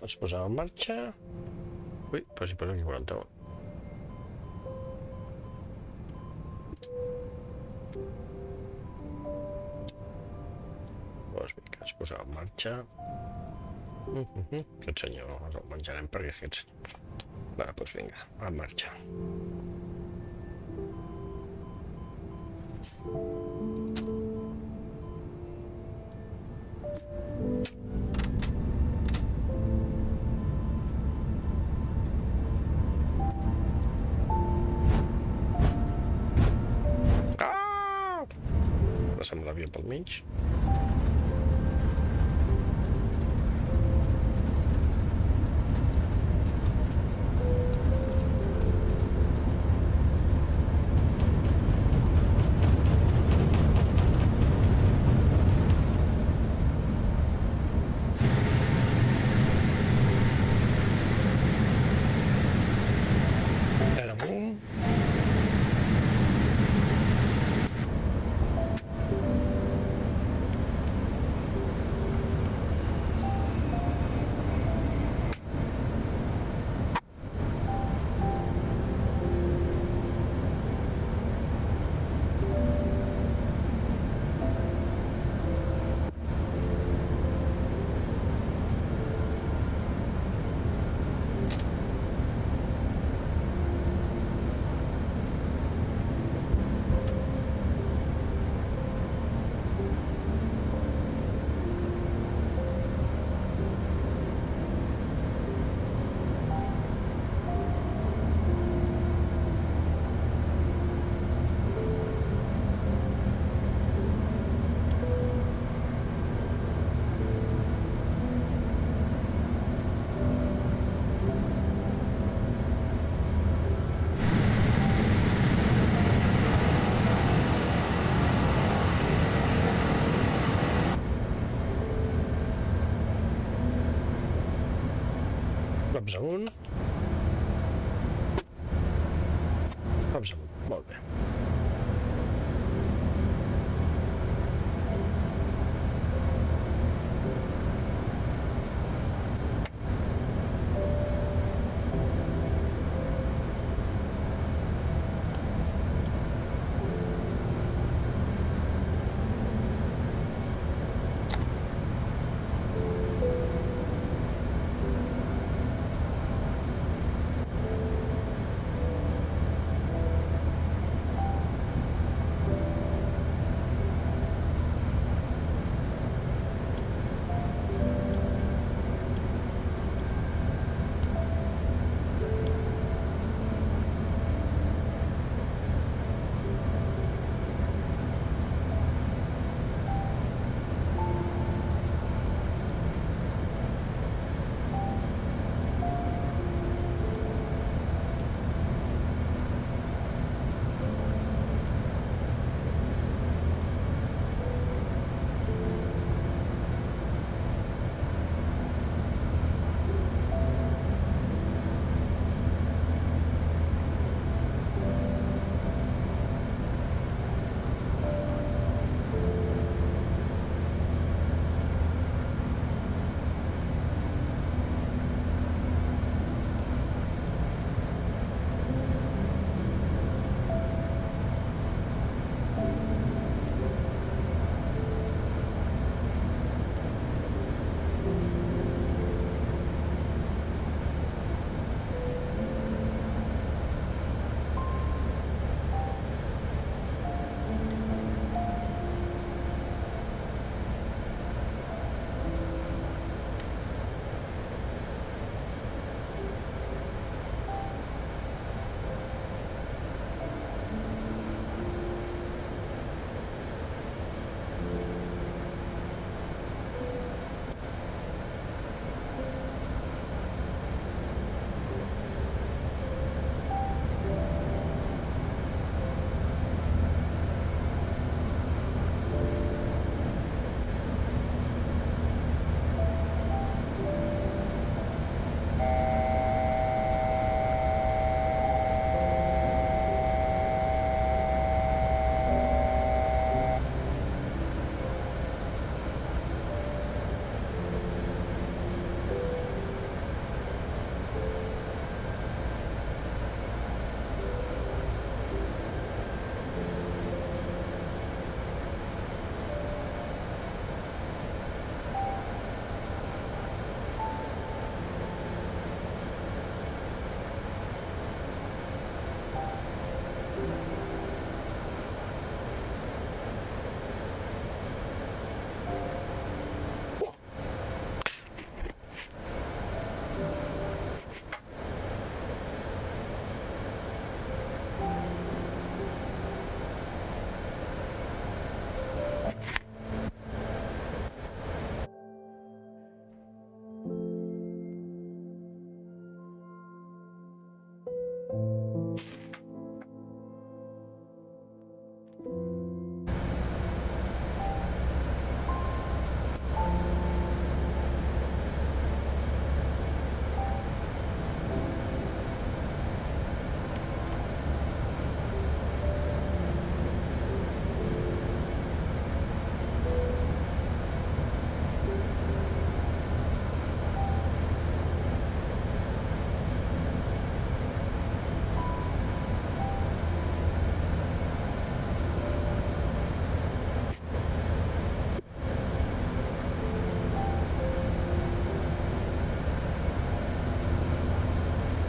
Pots posar en marxa. Ui, però si poso aquí 41. Doncs vinga, es posa en marxa. Aquest senyor el menjarem perquè aquests... Va, doncs vinga, en marxa. Passem l'avió pel mig. Cops amunt. Cops amunt, molt bé.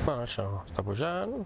Bueno, això està pujant.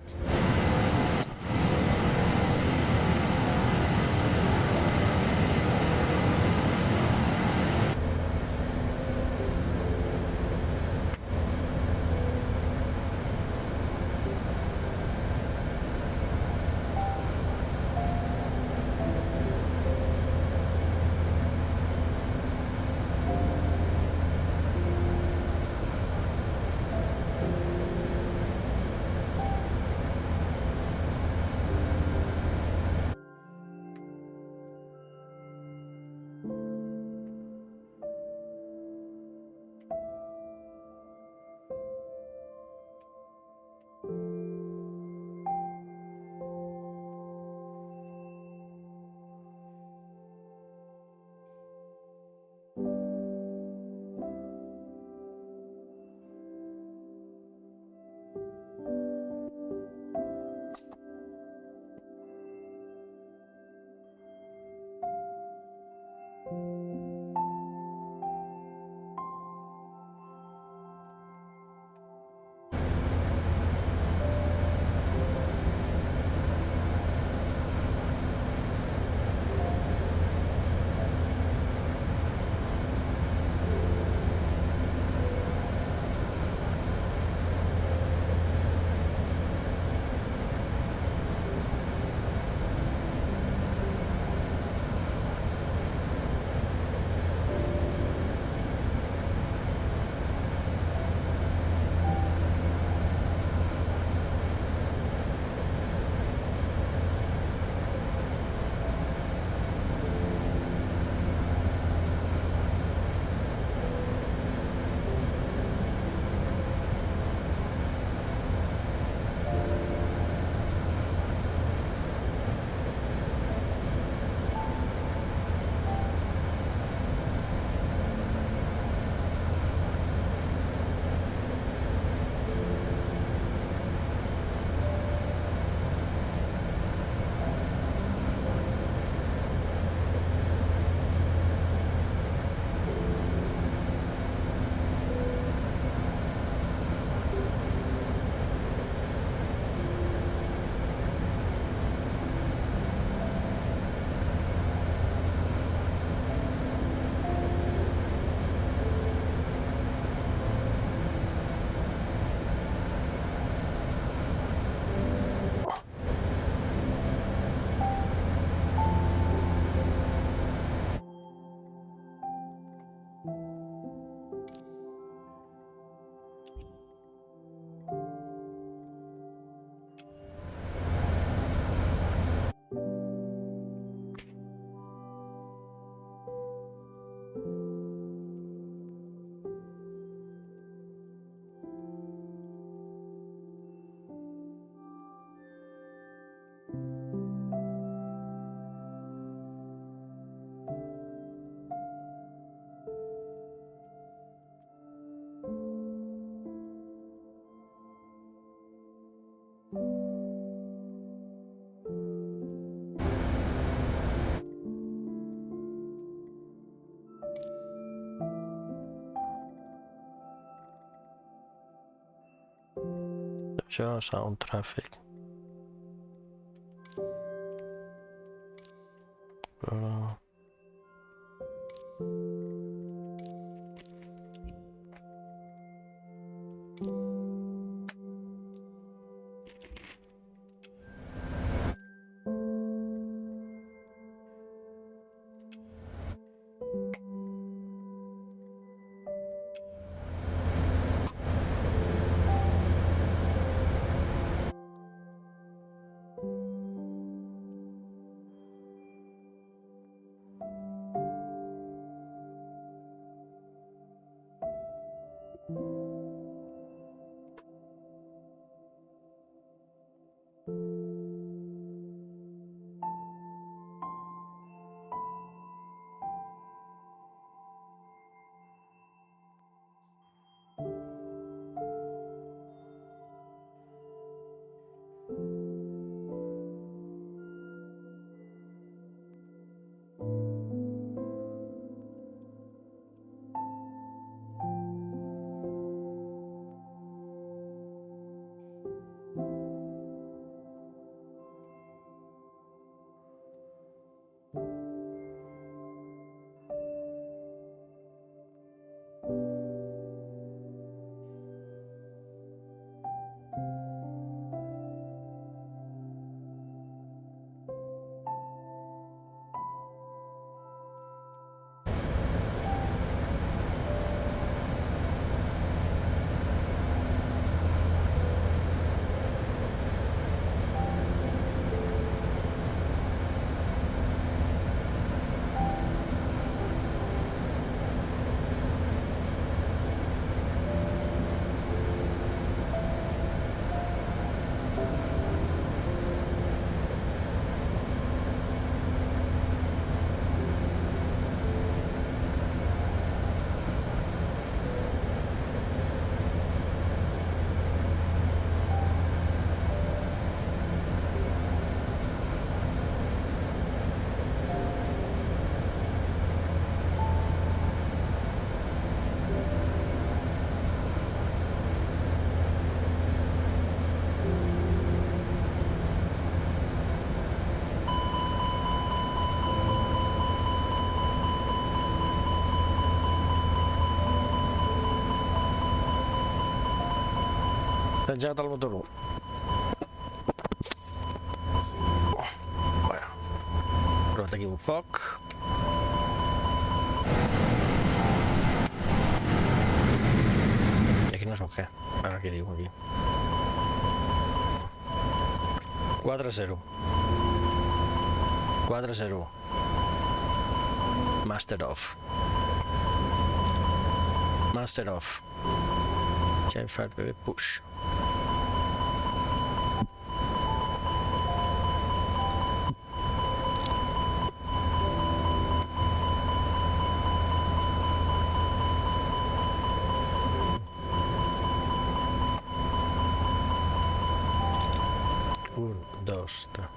Això, sound traffic. Però... S'ha engegat el motor 1. Bueno, provat aquí un foc. I aquí no sap què. Ara què diu aquí? 4-0. 4-0. Master off. Master off. Giant fire baby push. Un, dos, tres.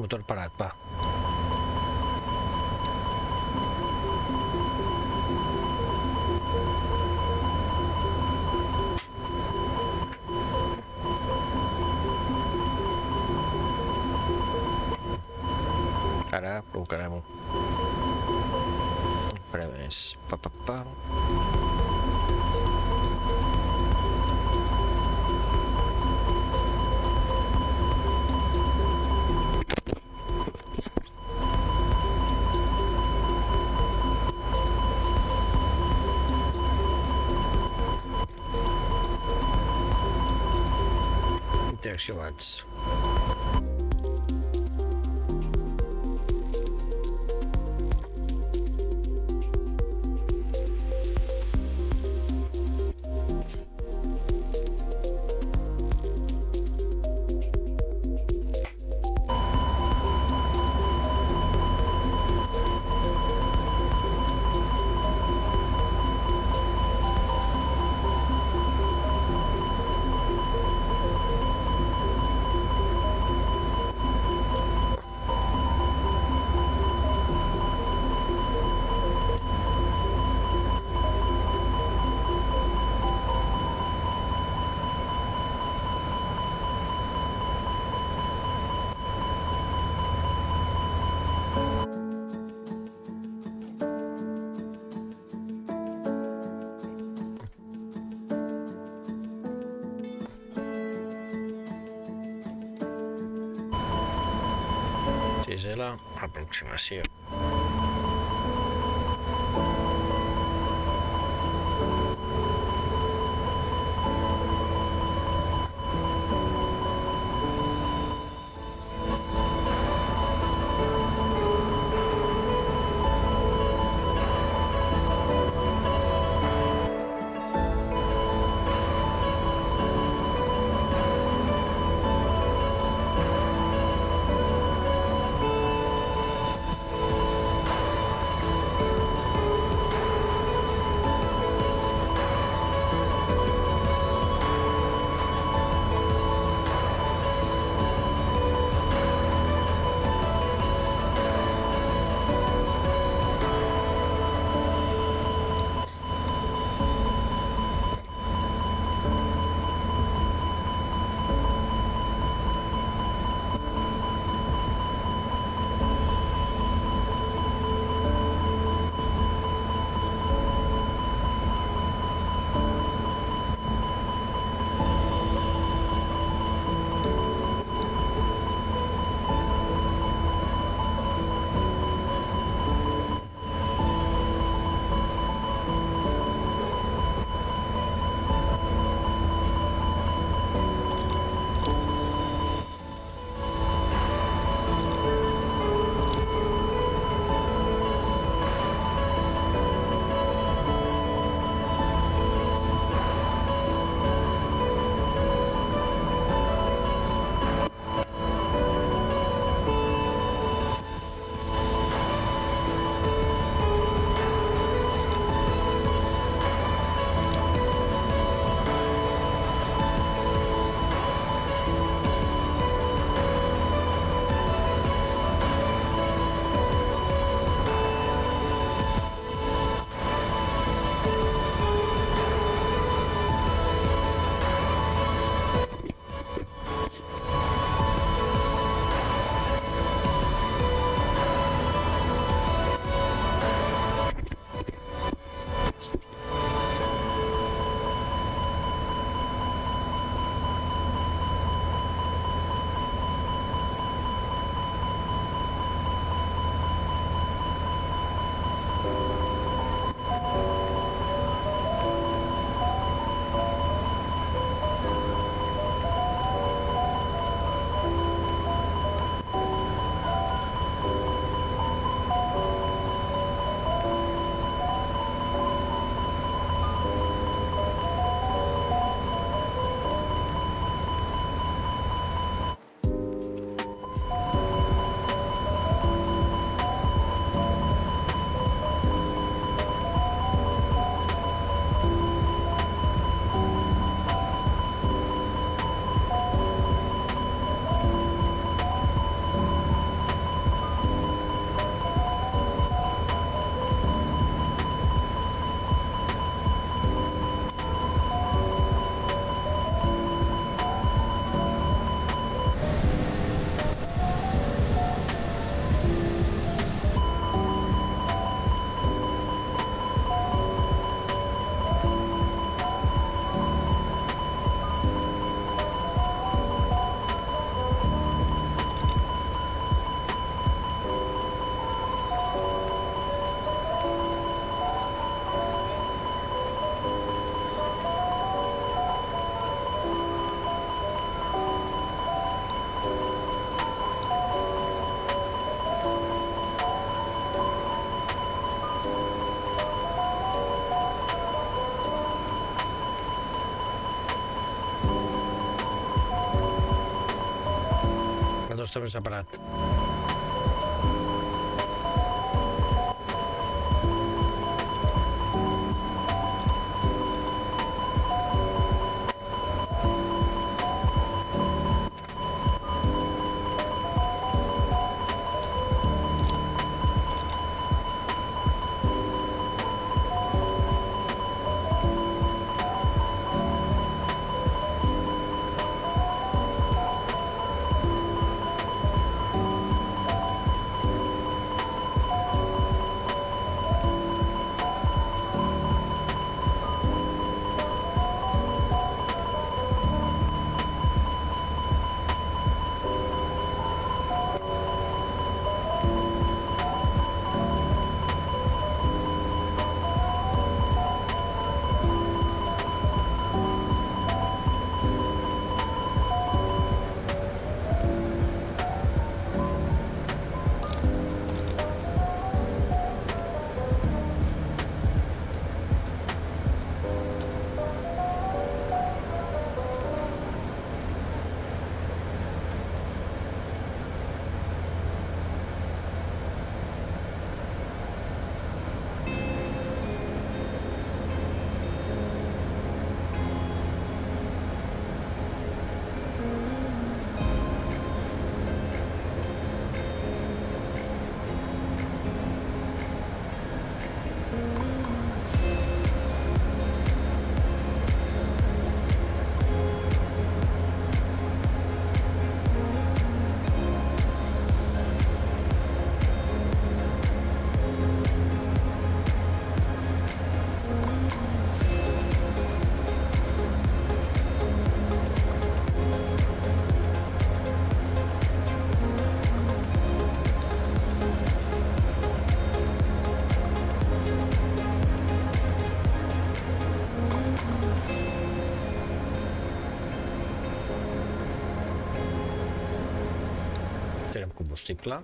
Motor parat, va. Ara provocarem un... Farem més... Pa, pa, pa. Interaccionats. ser l'aproximació. Està ben separat. Tirem combustible.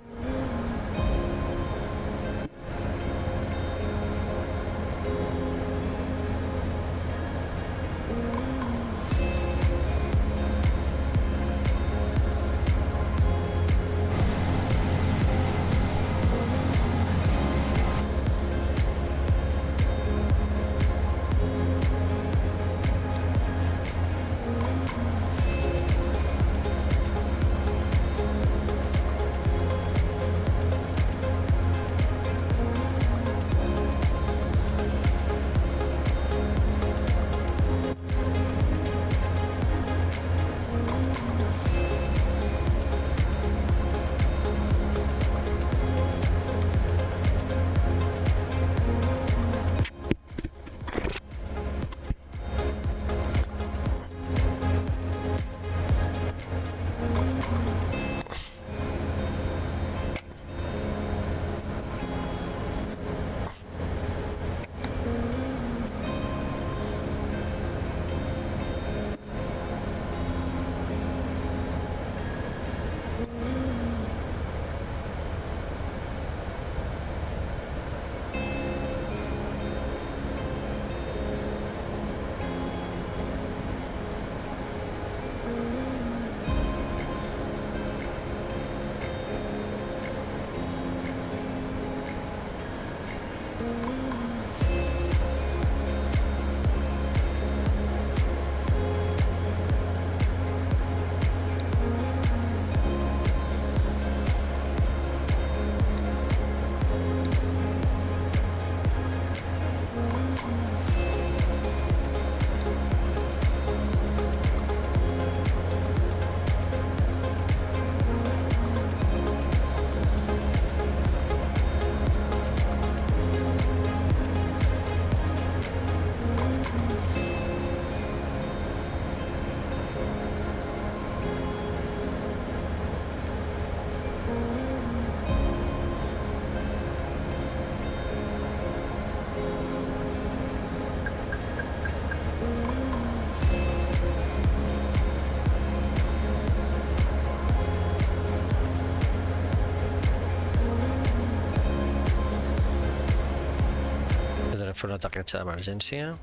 Fer un aterratge d'emergència.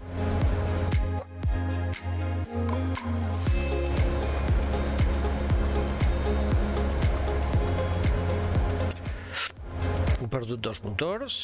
He perdut 2 motors.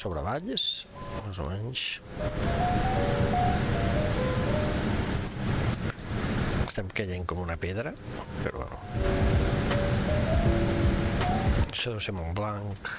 Sobre valls, més o menys. Estem caient com una pedra, però bueno. Això deu ser Montblanc.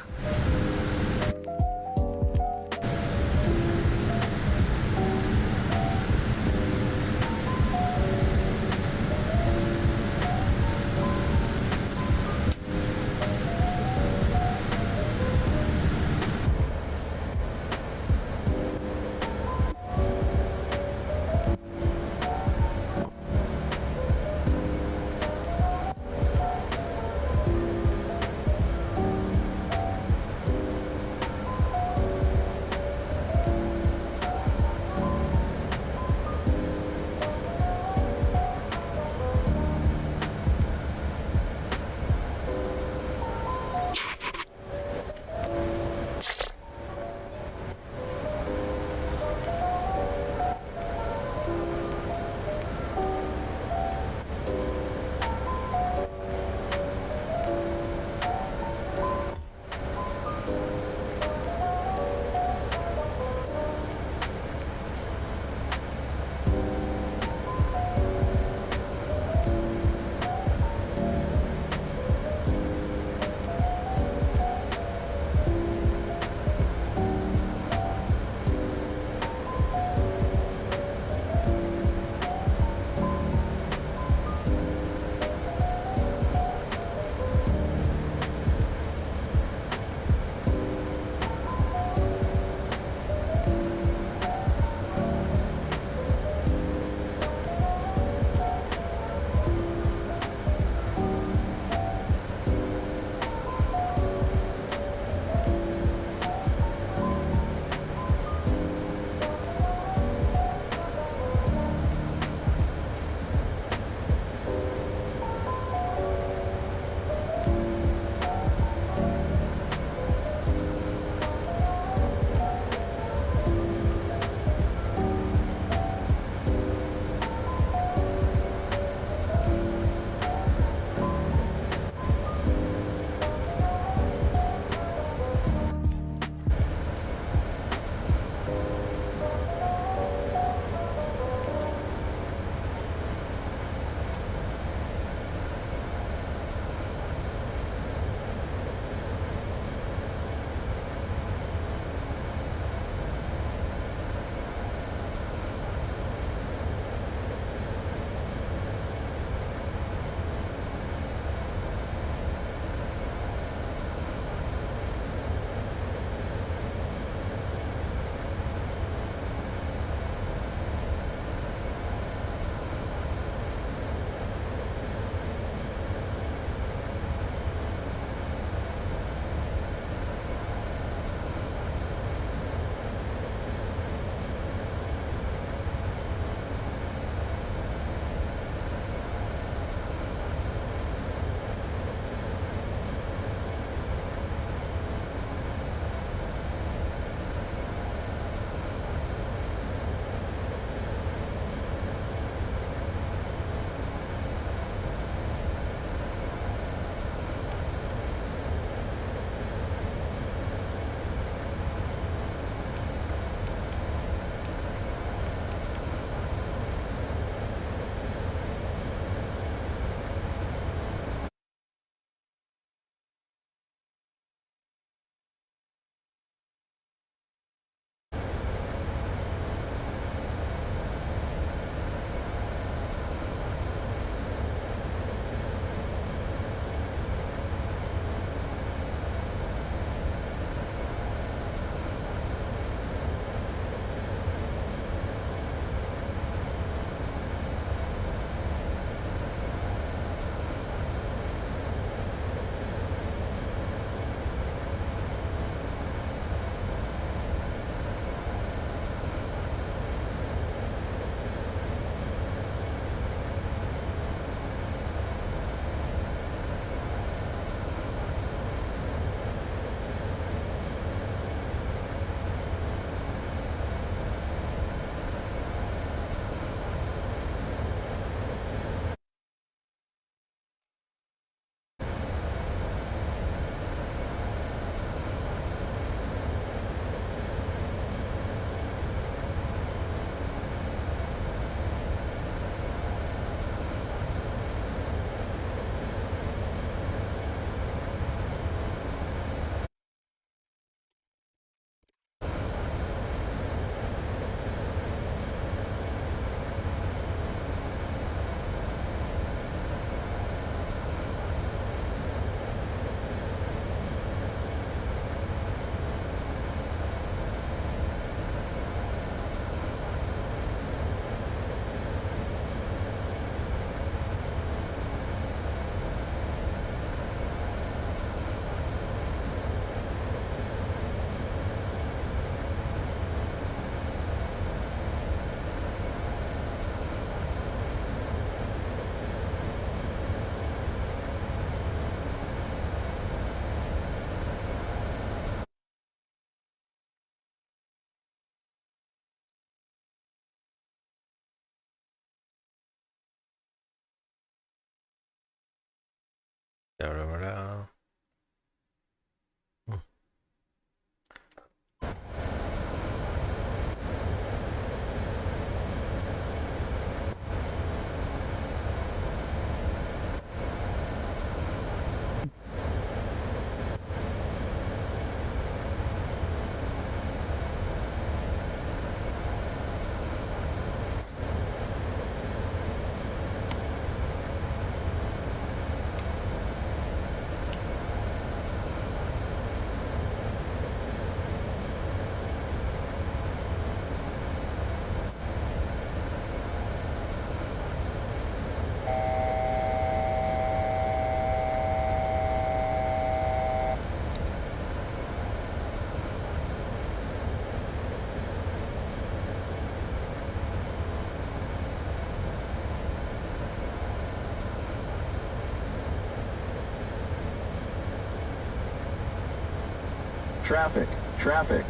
Traffic. Traffic.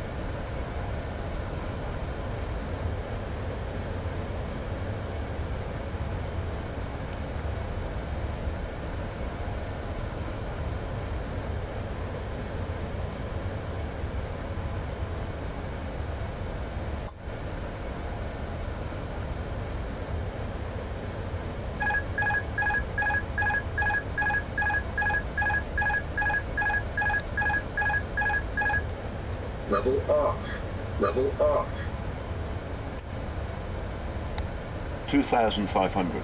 Level off. Level off. 2,500.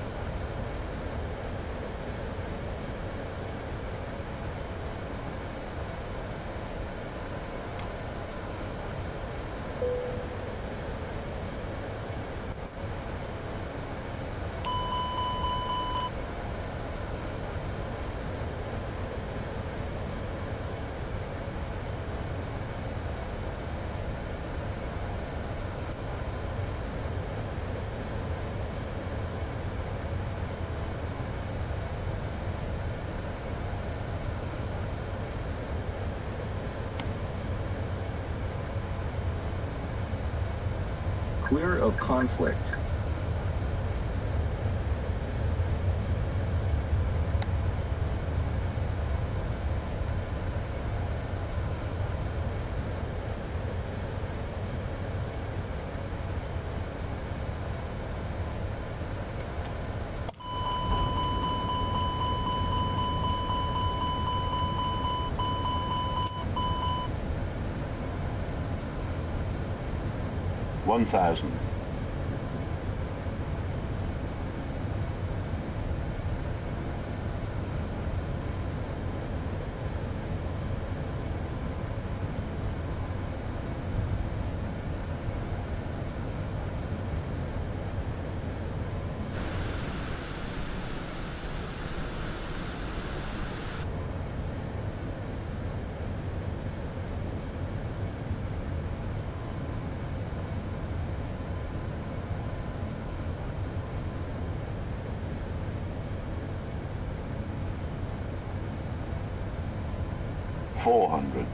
Clear of conflict. One thousand. $400.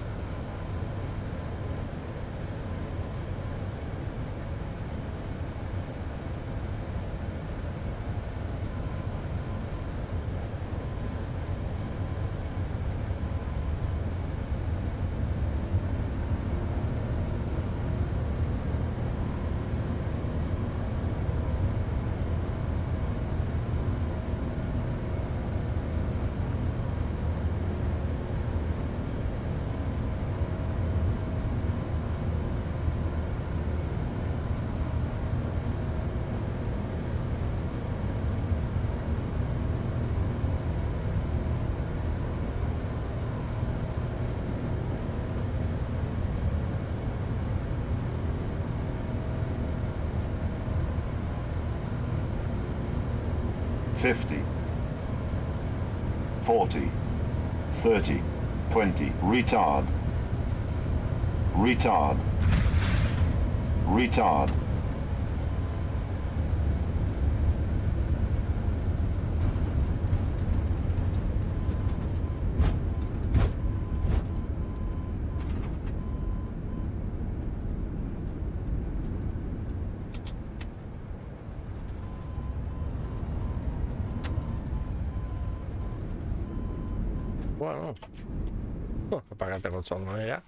$50, $40, $30, $20, retard, retard, retard. Bueno, apagate con sonno ya.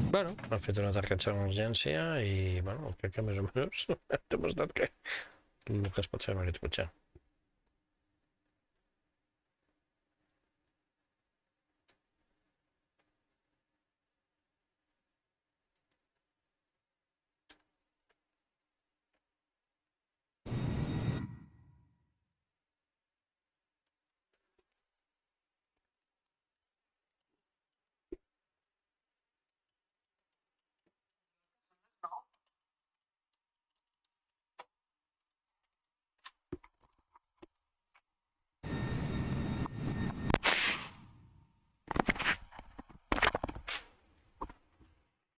Bueno, hem fet una targeta d'emergència i, bueno, crec que més o menys t'he mostrat que el que es pot fer amb aquest cotxe.